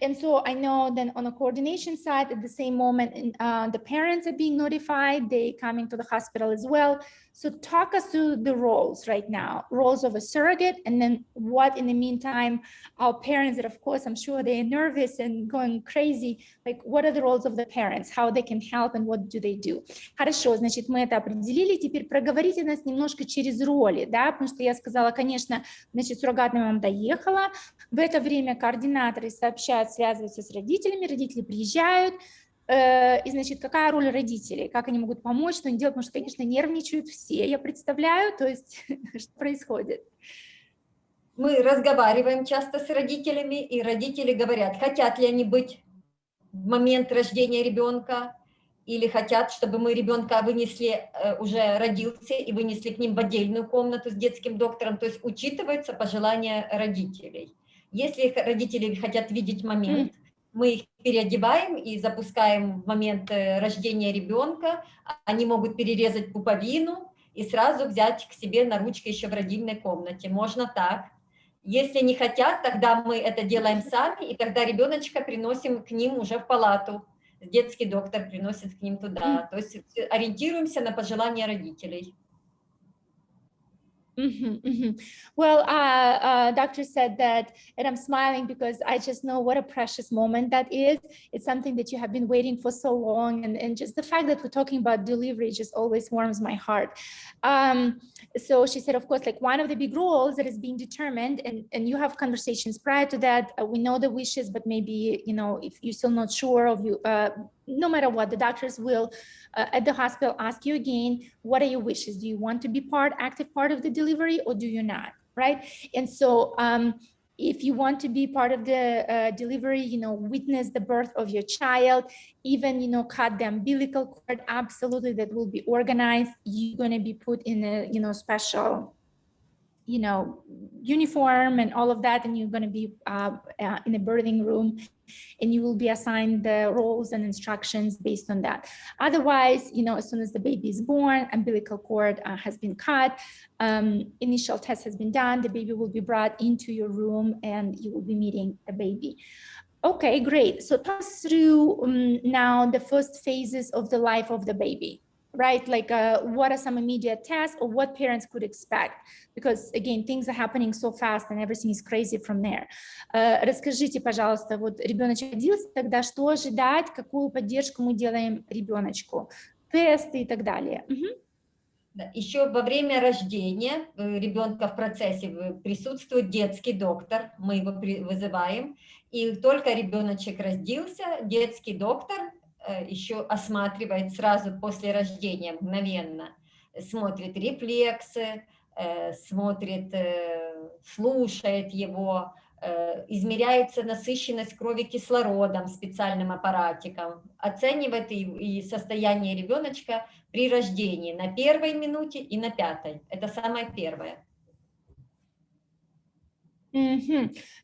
and so I know then on the coordination side, at the same moment, the parents are being notified, they coming to the hospital as well. So talk us through the roles right now, roles of a surrogate, and then what in the meantime, our parents that of course, I'm sure they're nervous and going crazy, like what are the roles of the parents, how they can help and what do they do? Хорошо, значит, мы это определили, теперь проговорите нас немножко через роли, да, потому что я сказала, конечно, значит, суррогатная мама доехала, в это время координаторы сообщают, связываются с родителями, родители приезжают, и, значит, какая роль родителей, как они могут помочь, что они делают, потому что, конечно, нервничают все, я представляю, то есть, что происходит? Мы разговариваем часто с родителями, и родители говорят, хотят ли они быть в момент рождения ребенка, или хотят, чтобы мы ребенка вынесли, уже родился, и вынесли к ним в отдельную комнату с детским доктором, то есть учитываются пожелания родителей. Если родители хотят видеть момент, мы их переодеваем и запускаем в момент рождения ребенка, они могут перерезать пуповину и сразу взять к себе на ручки еще в родильной комнате. Можно так. Если не хотят, тогда мы это делаем сами, и тогда ребеночка приносим к ним уже в палату. Детский доктор приносит к ним туда. То есть ориентируемся на пожелания родителей. Well, doctor said that, and I'm smiling because I just know what a precious moment that is. It's something that you have been waiting for so long, and just the fact that we're talking about delivery just always warms my heart. So she said, of course, like one of the big roles that is being determined, and you have conversations prior to that, we know the wishes, but maybe, if you're still not sure of you, no matter what, the doctors will at the hospital ask you again, what are your wishes? Do you want to be active part of the delivery, or do you not, right? And so if you want to be part of the delivery, witness the birth of your child, even, cut the umbilical cord, absolutely, that will be organized. You're going to be put in a, special you know, uniform and all of that, and you're going to be in a birthing room, and you will be assigned the roles and instructions based on that. Otherwise, you know, as soon as the baby is born, umbilical cord has been cut, initial test has been done, the baby will be brought into your room and you will be meeting the baby. Okay, great. So talk us through now the first phases of the life of the baby, right? Like what are some immediate tests or what parents could expect? Because again, things are happening so fast and everything is crazy from there. Расскажите, пожалуйста, вот ребеночек родился, тогда что ожидать, какую поддержку мы делаем ребеночку, тесты и так далее. Еще во время рождения ребенка в процессе присутствует детский доктор, мы его вызываем, и только ребеночек родился, детский доктор еще осматривает сразу после рождения, мгновенно, смотрит рефлексы, смотрит, слушает его, измеряется насыщенность крови кислородом специальным аппаратиком, оценивает и состояние ребеночка при рождении на 1-й минуте и на 5-й. Это самое первое.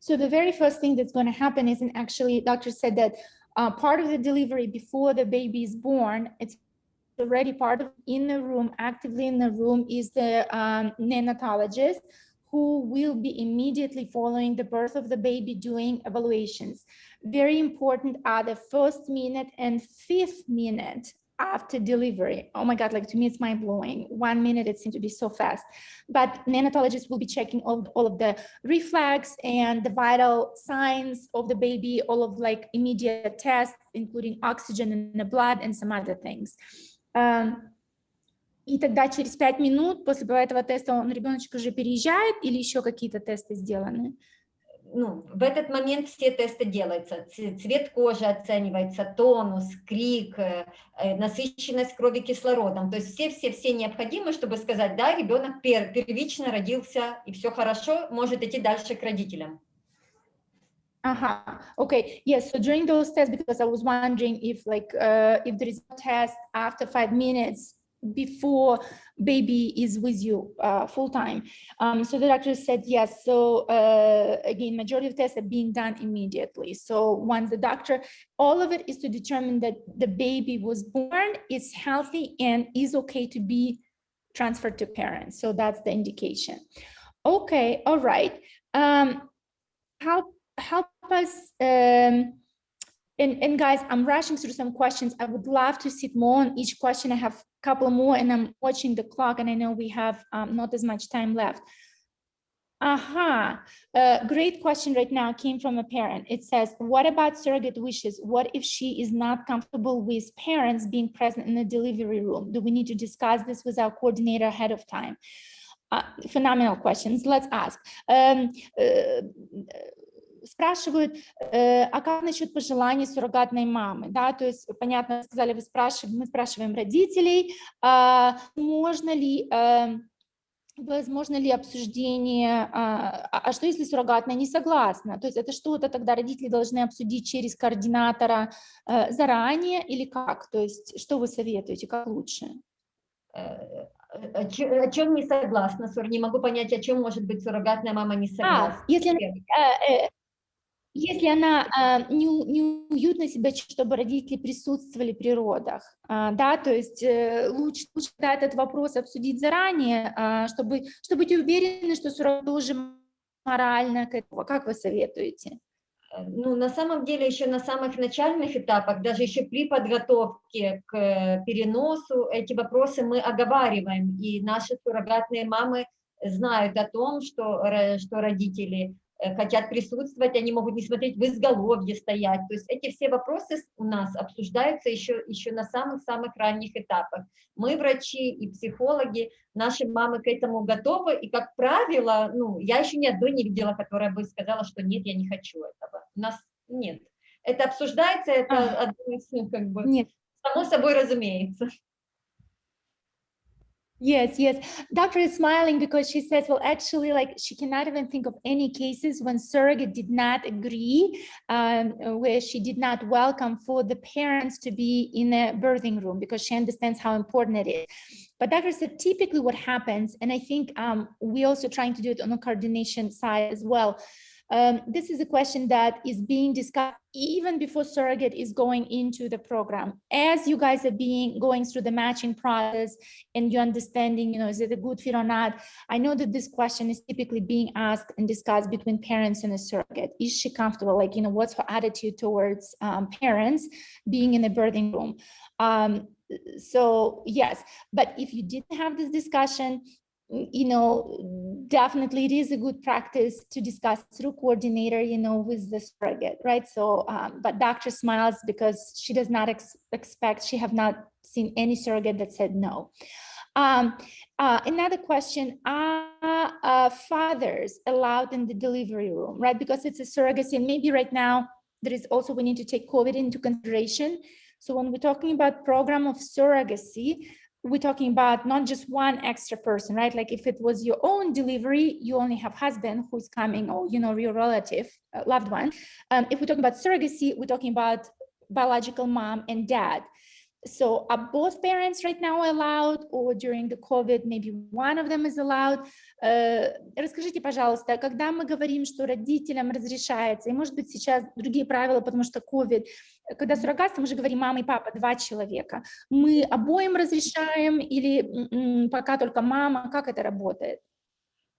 So the very first thing that's going to happen is, and actually doctor said that part of the delivery before the baby is born, it's already part of in the room, actively in the room is the neonatologist, who will be immediately following the birth of the baby doing evaluations. Very important are the 1st minute and 5th minute after delivery. Oh my God, like to me, it's mind blowing. 1 minute, it seems to be so fast. But neonatologists will be checking all of the reflex and the vital signs of the baby, all of like immediate tests, including oxygen in the blood and some other things. И тогда через 5 минут после этого теста ребеночек уже переезжает или еще какие-то тесты сделаны? Ну, в этот момент все тесты делаются. Цвет кожи оценивается, тонус, крик, насыщенность крови кислородом. То есть все необходимые, чтобы сказать, да, ребенок первично родился и все хорошо, может идти дальше к родителям. Okay. Yes. So during those tests, because I was wondering if like if there is a test after 5 minutes before baby is with you full time. So the doctor said yes. So again, majority of tests are being done immediately. So once the doctor, all of it is to determine that the baby was born, is healthy, and is okay to be transferred to parents. So that's the indication. Okay. All right. Help us. And guys, I'm rushing through some questions. I would love to sit more on each question. I have a couple more and I'm watching the clock and I know we have not as much time left. Great question right now came from a parent. It says, what about surrogate wishes? What if she is not comfortable with parents being present in the delivery room? Do we need to discuss this with our coordinator ahead of time? Phenomenal questions. Let's ask. Спрашивают, а как насчет пожеланий суррогатной мамы, да, то есть, понятно, сказали, мы спрашиваем родителей, возможно ли обсуждение, а что если суррогатная не согласна, то есть это что-то тогда родители должны обсудить через координатора заранее или как, то есть что вы советуете, как лучше? О чем не согласна, не могу понять, о чем может быть суррогатная мама не согласна. Если она неуютно себя чувствует, чтобы родители присутствовали при родах, да, то есть лучше этот вопрос обсудить заранее, чтобы быть уверены, что суррогат тоже морально к этому. Как вы советуете? Ну, на самом деле, еще на самых начальных этапах, даже еще при подготовке к переносу, эти вопросы мы оговариваем, и наши суррогатные мамы знают о том, что родители хотят присутствовать, они могут не смотреть в изголовье стоять. То есть эти все вопросы у нас обсуждаются еще на самых-самых ранних этапах. Мы, врачи и психологи, наши мамы к этому готовы, и, как правило, ну, я еще ни одной не видела, которая бы сказала, что нет, я не хочу этого. У нас нет. Это обсуждается, это одно из, как бы, нет. Само собой разумеется. Yes. Doctor is smiling because she says, well, actually, like she cannot even think of any cases when surrogate did not agree, where she did not welcome for the parents to be in a birthing room because she understands how important it is. But doctor said typically what happens, and I think we're also trying to do it on the coordination side as well. This is a question that is being discussed even before surrogate is going into the program. As you guys are going through the matching process and you're understanding, is it a good fit or not? I know that this question is typically being asked and discussed between parents and a surrogate. Is she comfortable? Like, what's her attitude towards parents being in the birthing room? So yes, but if you didn't have this discussion, definitely it is a good practice to discuss through coordinator, with the surrogate, right? So, but doctor smiles because she does not expect, she have not seen any surrogate that said no. Another question, are fathers allowed in the delivery room, right? Because it's a surrogacy, and maybe right now there is also, we need to take COVID into consideration. So when we're talking about program of surrogacy, we're talking about not just one extra person, right? Like if it was your own delivery, you only have husband who's coming, or, your relative, loved one. If we're talking about surrogacy, we're talking about biological mom and dad. So are both parents right now allowed, or during the COVID, maybe one of them is allowed? Расскажите, пожалуйста, когда мы говорим, что родителям разрешается, и может быть сейчас другие правила, потому что COVID, когда суррогатство, мы же говорим мама и папа, 2 человека. Мы обоим разрешаем или пока только мама? Как это работает?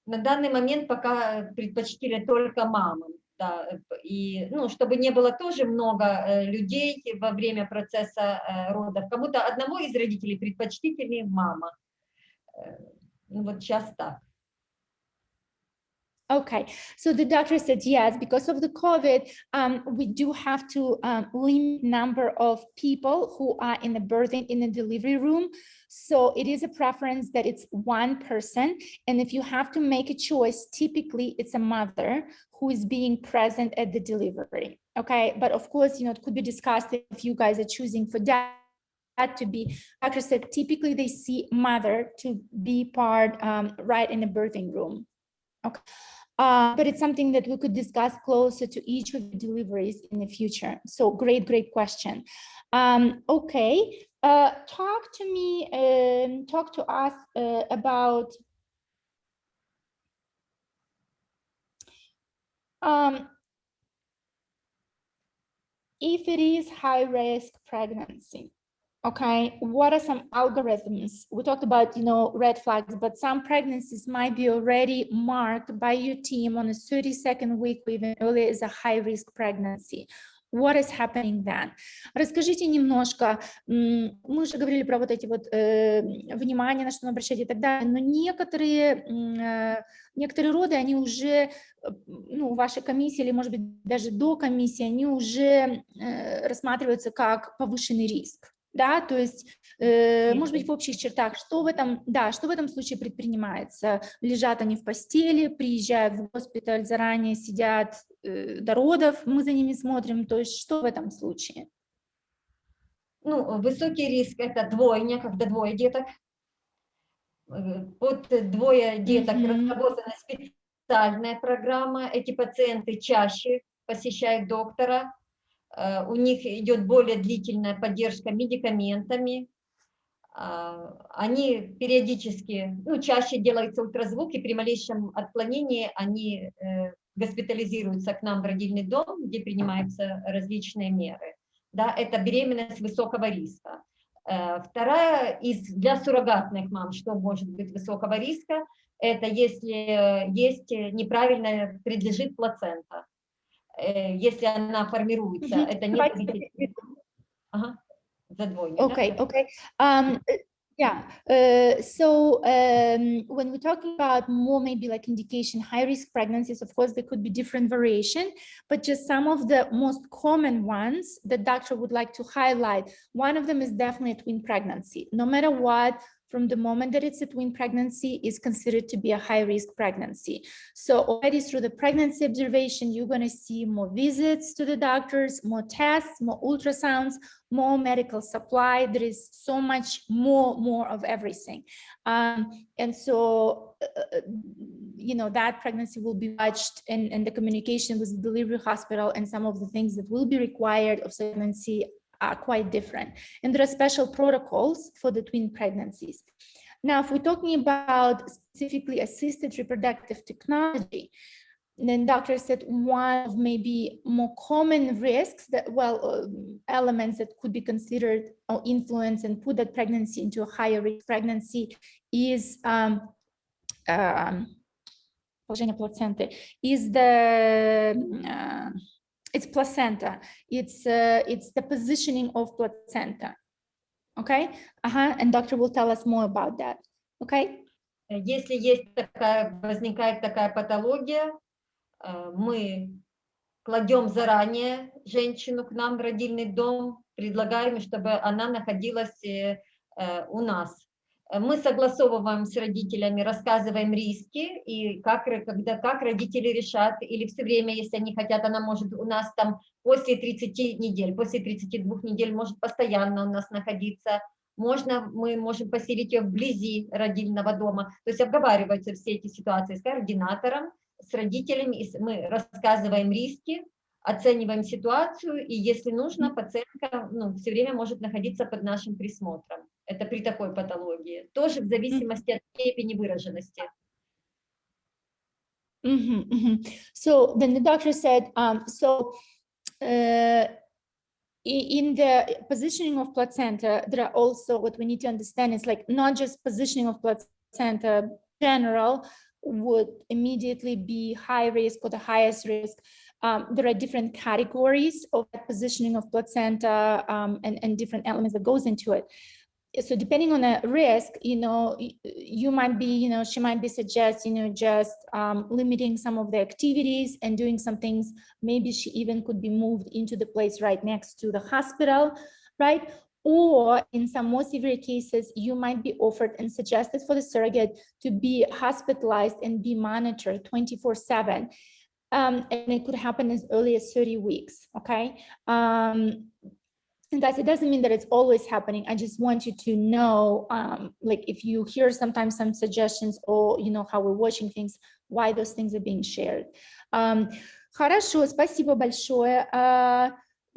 На данный момент пока предпочтили только мамам. Да, и, чтобы не было тоже много людей во время процесса родов. Кому-то одному из родителей предпочтительнее мама. Вот сейчас так. Okay, so the doctor said yes, because of the COVID, we do have to limit number of people who are in the delivery room. So it is a preference that it's one person. And if you have to make a choice, typically it's a mother who is being present at the delivery. Okay, but of course, it could be discussed if you guys are choosing for dad to be, doctor said typically they see mother to be part right in the birthing room. Okay. But it's something that we could discuss closer to each of the deliveries in the future. So great question. Okay, talk to us about if it is high-risk pregnancy. Okay, what are some algorithms? We talked about, red flags, but some pregnancies might be already marked by your team on a 32nd week, or even earlier, as a high-risk pregnancy. What is happening then? Расскажите немножко, мы уже говорили про вот эти вот внимание, на что обращать и так далее, но некоторые роды, они уже, в вашей комиссии или, может быть, даже до комиссии, они уже рассматриваются как повышенный риск. Да, то есть, может быть, в общих чертах, что в этом случае предпринимается? Лежат они в постели, приезжают в госпиталь, заранее сидят до родов, мы за ними смотрим, то есть что в этом случае? Высокий риск – это двойня, когда двое деток. Под двое деток разработана специальная программа. Эти пациенты чаще посещают доктора. У них идет более длительная поддержка медикаментами. Они периодически, чаще делается ультразвук, и при малейшем отклонении они госпитализируются к нам в родильный дом, где принимаются различные меры. Да, это беременность высокого риска. Вторая для суррогатных мам, что может быть высокого риска, это если есть неправильно предлежит плацента. Если она формируется, это не задвойня. Okay. So when we're talking about more maybe like indication high-risk pregnancies, of course, there could be different variation, but just some of the most common ones the doctor would like to highlight. One of them is definitely a twin pregnancy. No matter what, from the moment that it's a twin pregnancy, is considered to be a high-risk pregnancy. So already through the pregnancy observation, you're going to see more visits to the doctors, more tests, more ultrasounds, more medical supply. There is so much more of everything. And so, that pregnancy will be watched, and the communication with the delivery hospital and some of the things that will be required of pregnancy are quite different. And there are special protocols for the twin pregnancies. Now, if we're talking about specifically assisted reproductive technology, then doctor said one of maybe more common risks that, elements that could be considered or influence and put that pregnancy into a higher risk pregnancy is it's placenta. It's the positioning of placenta. Okay, and doctor will tell us more about that. Okay. Если возникает такая патология, мы кладем заранее женщину к нам в родильный дом, предлагаем, чтобы она находилась у нас. Мы согласовываем с родителями, рассказываем риски, и как родители решат, или все время, если они хотят, она может у нас там после 30 недель, после 32 недель может постоянно у нас находиться. Мы можем поселить ее вблизи родильного дома. То есть обговариваются все эти ситуации с координатором, с родителями, мы рассказываем риски, оцениваем ситуацию, и если нужно, пациентка все время может находиться под нашим присмотром. Это при такой патологии. Тоже в зависимости от степени выраженности. So then the doctor said, in the positioning of placenta, there are also, what we need to understand is like not just positioning of placenta general would immediately be high risk or the highest risk. There are different categories of positioning of placenta and different elements that goes into it. So depending on the risk, you might be, she might be suggesting, just limiting some of the activities and doing some things. Maybe she even could be moved into the place right next to the hospital, right? Or in some more severe cases, you might be offered and suggested for the surrogate to be hospitalized and be monitored 24/7. And it could happen as early as 30 weeks, okay? And guys, it doesn't mean that it's always happening. I just want you to know, like if you hear sometimes some suggestions or, how we're watching things, why those things are being shared. Хорошо, спасибо большое.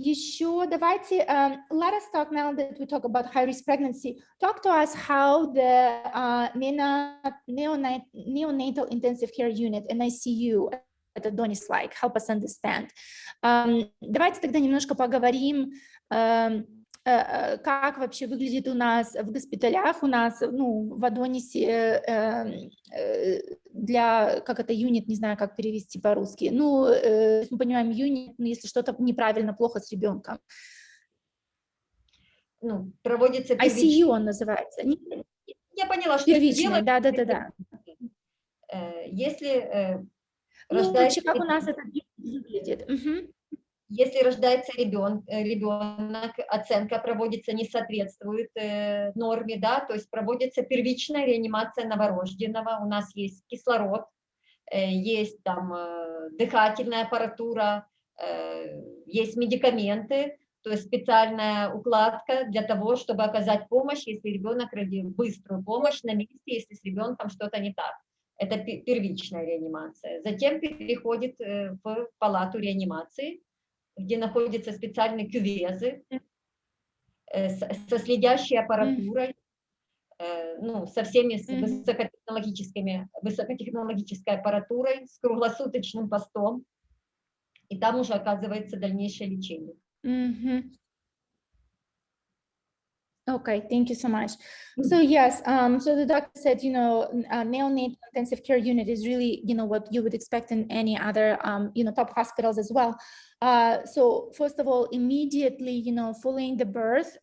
Еще давайте, let us talk now that we talk about high-risk pregnancy. Talk to us how the neonatal intensive care unit, NICU, это Донис like, help us understand. Давайте тогда немножко поговорим, как вообще выглядит у нас в госпиталях, у нас, в Адонисе как это, юнит, не знаю, как перевести по-русски. Мы понимаем юнит, если что-то неправильно, плохо с ребенком. Проводится ICU он называется. Я поняла, что первичный, да. Если рождается... как у нас это выглядит? Если рождается ребенок, оценка проводится, не соответствует норме, да, то есть проводится первичная реанимация новорожденного, у нас есть кислород, есть там дыхательная аппаратура, есть медикаменты, то есть специальная укладка для того, чтобы оказать помощь, если ребенок родил, быструю помощь на месте, если с ребенком что-то не так. Это первичная реанимация. Затем переходит в палату реанимации, где находятся специальные кювезы со следящей аппаратурой, со всеми высокотехнологической аппаратурой, с круглосуточным постом, и там уже оказывается дальнейшее лечение. Okay, thank you so much. So yes, so the doctor said, neonatal intensive care unit is really, what you would expect in any other, top hospitals as well. So first of all, immediately, following the birth,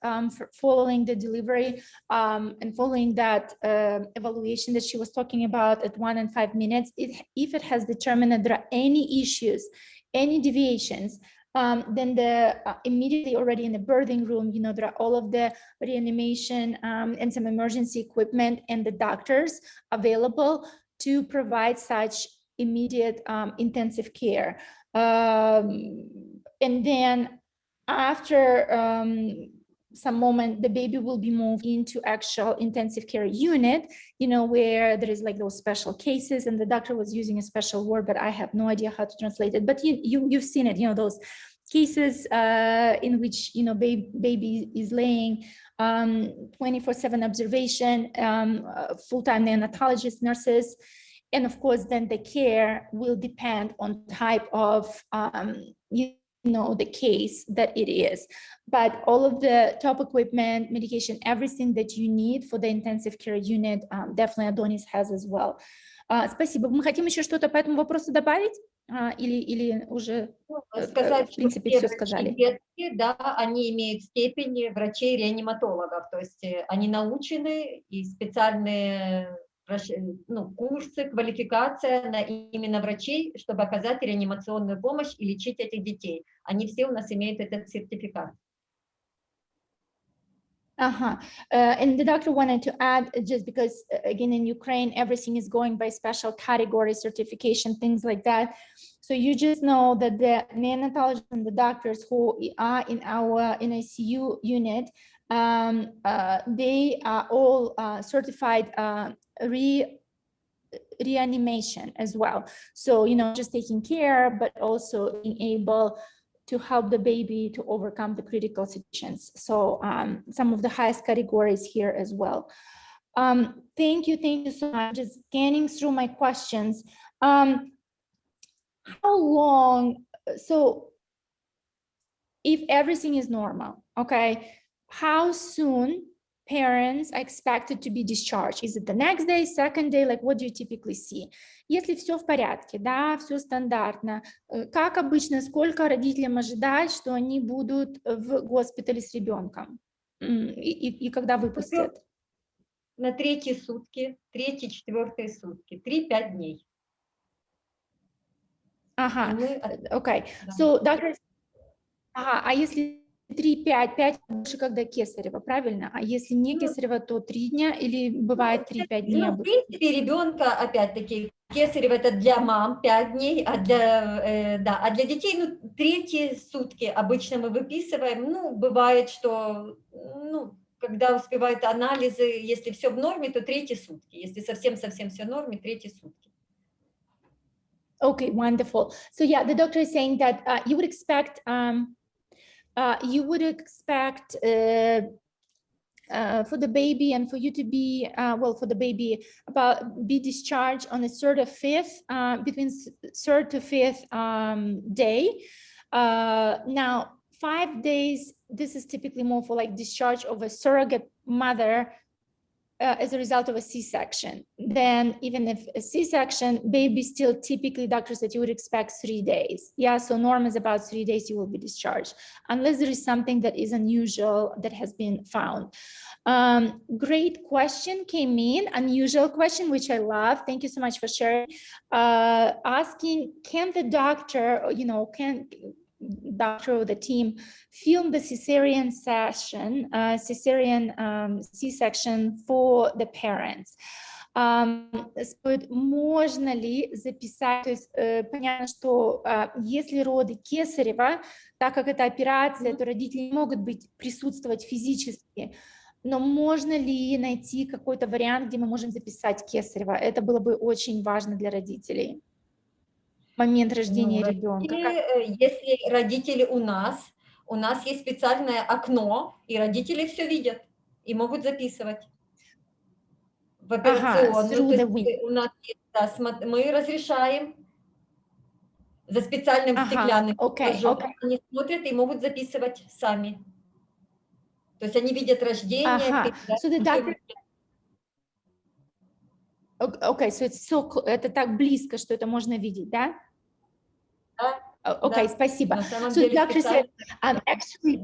following the delivery, and following that evaluation that she was talking about at 1 and 5 minutes, if it has determined that there are any issues, any deviations, then immediately already in the birthing room, there are all of the reanimation and some emergency equipment and the doctors available to provide such immediate intensive care. And then after some moment, the baby will be moved into actual intensive care unit, where there is like those special cases, and the doctor was using a special word, but I have no idea how to translate it. But you've seen it, those cases in which, you know, baby is laying, 24/7 observation, full-time neonatologist nurses. And of course, then the care will depend on type of, you know, the case that it is. But all of the top equipment, medication, everything that you need for the intensive care unit, definitely Adonis has as well. Спасибо. Мы хотим еще что-то по этому вопросу добавить? Или уже, сказать, в принципе, что все все сказали? детки, да, они имеют степень врачей-реаниматологов, то есть они научены и специальные курсы, квалификация на именно врачей, чтобы оказать реанимационную помощь и лечить этих детей. Они все у нас имеют этот сертификат. And the doctor wanted to add, just because again in Ukraine everything is going by special category certification, things like that. So you just know that the neonatologists and the doctors who are in our ICU unit, they are all certified reanimation as well. So, you know, just taking care, but also being able to help the baby to overcome the critical situations. So some of the highest categories here as well. Thank you so much. Just scanning through my questions. How long, so if everything is normal, okay, how soon parents are expected to be discharged? Is it the next day, second day? Like, what do you typically see? Если все в порядке, да, все стандартно, как обычно, сколько родителям ожидать, что они будут в госпитале с ребенком? И когда выпустят? На третьи сутки, третьи, четвертые сутки, 3-5 дней. Окей. So, doctor, а если 3-5 больше, когда кесарево, правильно? А если не кесарево, то 3 дня или бывает 3-5 дней? В принципе, ребенка, опять-таки, кесарево это для мам 5 дней, а для детей, третьи сутки обычно мы выписываем. Бывает, что, когда успевают анализы, если все в норме, то третьи сутки. Если совсем-совсем все в норме, третьи сутки. Okay, wonderful. So yeah, the doctor is saying that you would expect for the baby and for you to be, for the baby, be discharged on the 3rd or 5th, between 3rd to 5th day. Now, 5 days, this is typically more for like discharge of a surrogate mother as a result of a C-section. Then even if a C-section, baby still typically, doctor said you would expect 3 days. Yeah, so norm is about 3 days you will be discharged, unless there is something that is unusual that has been found. Great question came in, unusual question, which I love. Thank you so much for sharing. Asking, can the doctor, can doctor or the team film the cesarean session, C-section for the parents? Можно ли записать, то есть понятно, что если роды кесарево, так как это операция, то родители не могут присутствовать физически, но можно ли найти какой-то вариант, где мы можем записать кесарево? Это было бы очень важно для родителей. Момент рождения ребенка. Если родители у нас есть специальное окно, и родители все видят и могут записывать в операционную. У нас есть, мы разрешаем за специальным стеклянным стажом. Они смотрят и могут записывать сами. То есть они видят рождение. Okay, so это так близко, что это можно видеть, да? Okay, спасибо. So doctor said, actually,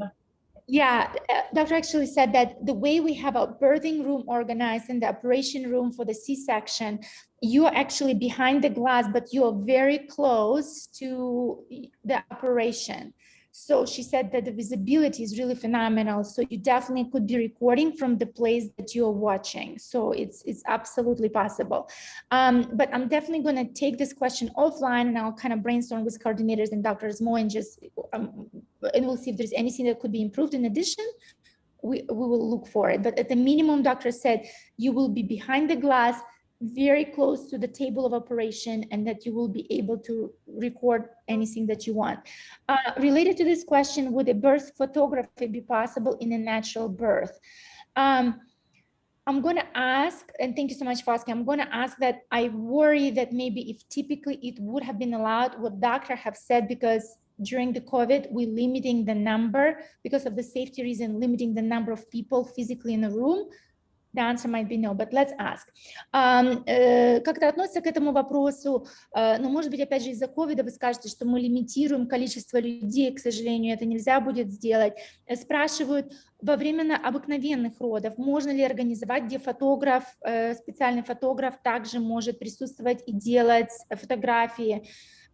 doctor actually said that the way we have a birthing room organized and the operation room for the C-section, you are actually behind the glass, but you are very close to the operation. So she said that the visibility is really phenomenal. So you definitely could be recording from the place that you're watching. So it's absolutely possible. But I'm definitely going to take this question offline, and I'll kind of brainstorm with coordinators and doctors more, and just and we'll see if there's anything that could be improved. In addition, we will look for it. But at the minimum, doctor said you will be behind the glass, very close to the table of operation and that you will be able to record anything that you want. Related to this question, would a birth photography be possible in a natural birth? I'm going to ask, and thank you so much for asking, I'm going to ask that. I worry that maybe if typically it would have been allowed, what doctor have said, because during the COVID, we're limiting the number, because of the safety reason, limiting the number of people physically in the room. The answer might be no, but let's ask. Как это относится к этому вопросу? Ну, может быть, опять же, из-за ковида вы скажете, что мы лимитируем количество людей, к сожалению, это нельзя будет сделать. Спрашивают, во время обыкновенных родов можно ли организовать, где фотограф, специальный фотограф также может присутствовать и делать фотографии.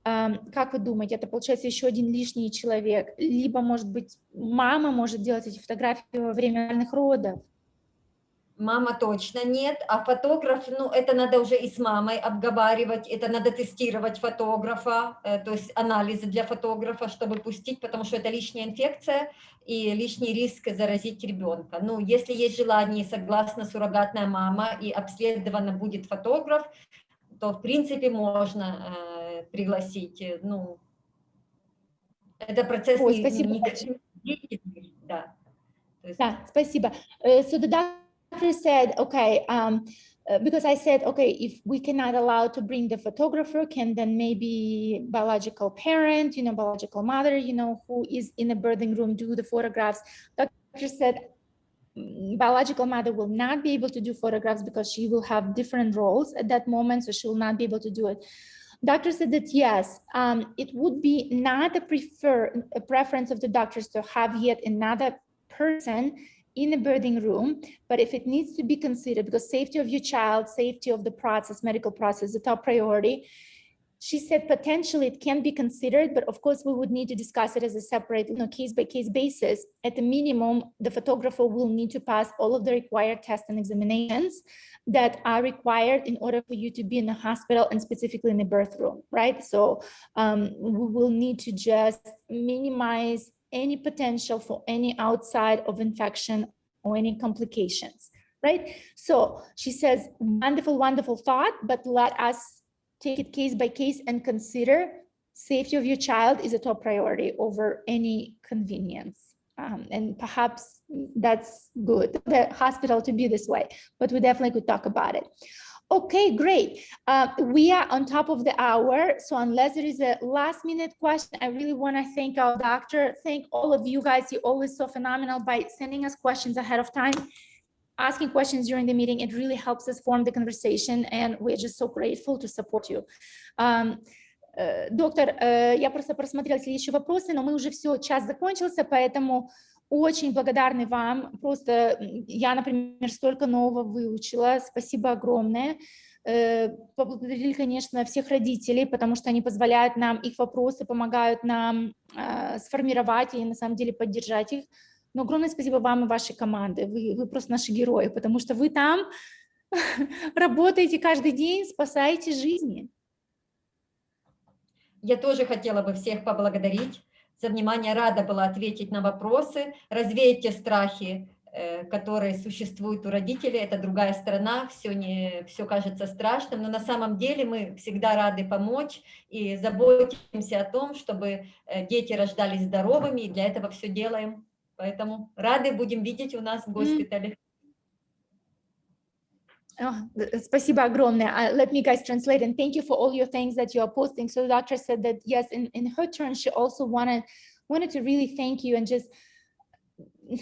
Как вы думаете, это получается еще один лишний человек? Либо, может быть, мама может делать эти фотографии во время родов? Мама точно нет, а фотограф, ну, это надо уже и с мамой обговаривать, это надо тестировать фотографа, то есть анализы для фотографа, чтобы пустить, потому что это лишняя инфекция и лишний риск заразить ребенка. Ну, если есть желание, согласна суррогатная мама, и обследована будет фотограф, то, в принципе, можно пригласить, ну, это процесс не длительный, да. Да, спасибо. So the doctor said, okay, because I said, okay, if we cannot allow to bring the photographer, can then maybe biological parent, you know, biological mother, you know, who is in the birthing room do the photographs. Doctor said, biological mother will not be able to do photographs because she will have different roles at that moment, so she will not be able to do it. Doctor said that yes, it would be not a preference of the doctors to have yet another person in the birthing room, but if it needs to be considered, because safety of your child, safety of the process, medical process, the top priority, she said potentially it can be considered, but of course we would need to discuss it as a separate, you know, case-by-case basis. At the minimum, the photographer will need to pass all of the required tests and examinations that are required in order for you to be in the hospital and specifically in the birth room, right? So we will need to just minimize any potential for any outside of infection or any complications, right? So she says, wonderful, wonderful thought, but let us take it case by case and consider safety of your child is a top priority over any convenience. And perhaps that's good, the hospital to be this way, but we definitely could talk about it. Okay, great. We are on top of the hour. So unless there is a last minute question, I really want to thank our doctor. Thank all of you guys. You're always so phenomenal by sending us questions ahead of time, asking questions during the meeting. It really helps us form the conversation, and we're just so grateful to support you. Доктор, я просто просмотрела следующие вопросы, но мы уже все, час закончился, поэтому очень благодарны вам. Просто я, например, столько нового выучила. Спасибо огромное. Поблагодарили, конечно, всех родителей, потому что они позволяют нам, их вопросы помогают нам сформировать и на самом деле поддержать их. Но огромное спасибо вам и вашей команде. Вы просто наши герои, потому что вы там работаете каждый день, спасаете жизни. Я тоже хотела бы всех поблагодарить за внимание, рада была ответить на вопросы, развеять те страхи, которые существуют у родителей. Это другая сторона, все кажется страшным, но на самом деле мы всегда рады помочь и заботимся о том, чтобы дети рождались здоровыми, и для этого все делаем. Поэтому рады будем видеть у нас в госпитале. Oh, спасибо огромное. Let me guys translate, and thank you for all your things that you are posting. So the doctor said that yes, in her turn, she also wanted to really thank you, and just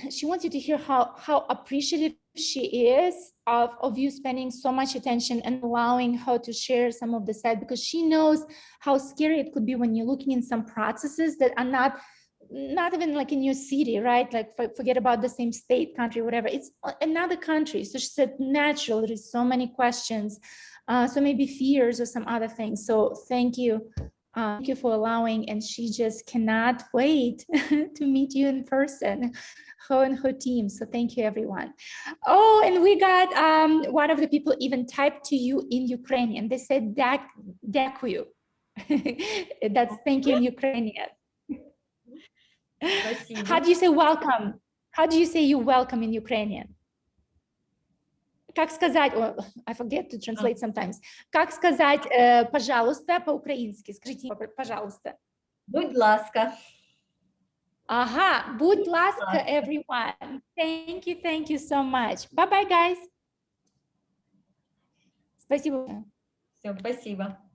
she wants you to hear how appreciative she is of you spending so much attention and allowing her to share some of the side, because she knows how scary it could be when you're looking in some processes that are not even like in your city, right? Like forget about the same state, country, whatever. It's another country. So she said, natural, there's so many questions, so maybe fears or some other things. So thank you. Thank you for allowing, and she just cannot wait to meet you in person, her and her team. So thank you, everyone. Oh, and we got one of the people even typed to you in Ukrainian. They said, "Дякую." That's thank you in Ukrainian. How do you say welcome? How do you say you welcome in Ukrainian? как сказать, I forget to translate sometimes. Как сказать, пожалуйста, по-украински? Скажите, пожалуйста. Будь ласка. Ага, будь ласка, everyone. Thank you so much. Bye-bye, guys. Спасибо. Все, спасибо.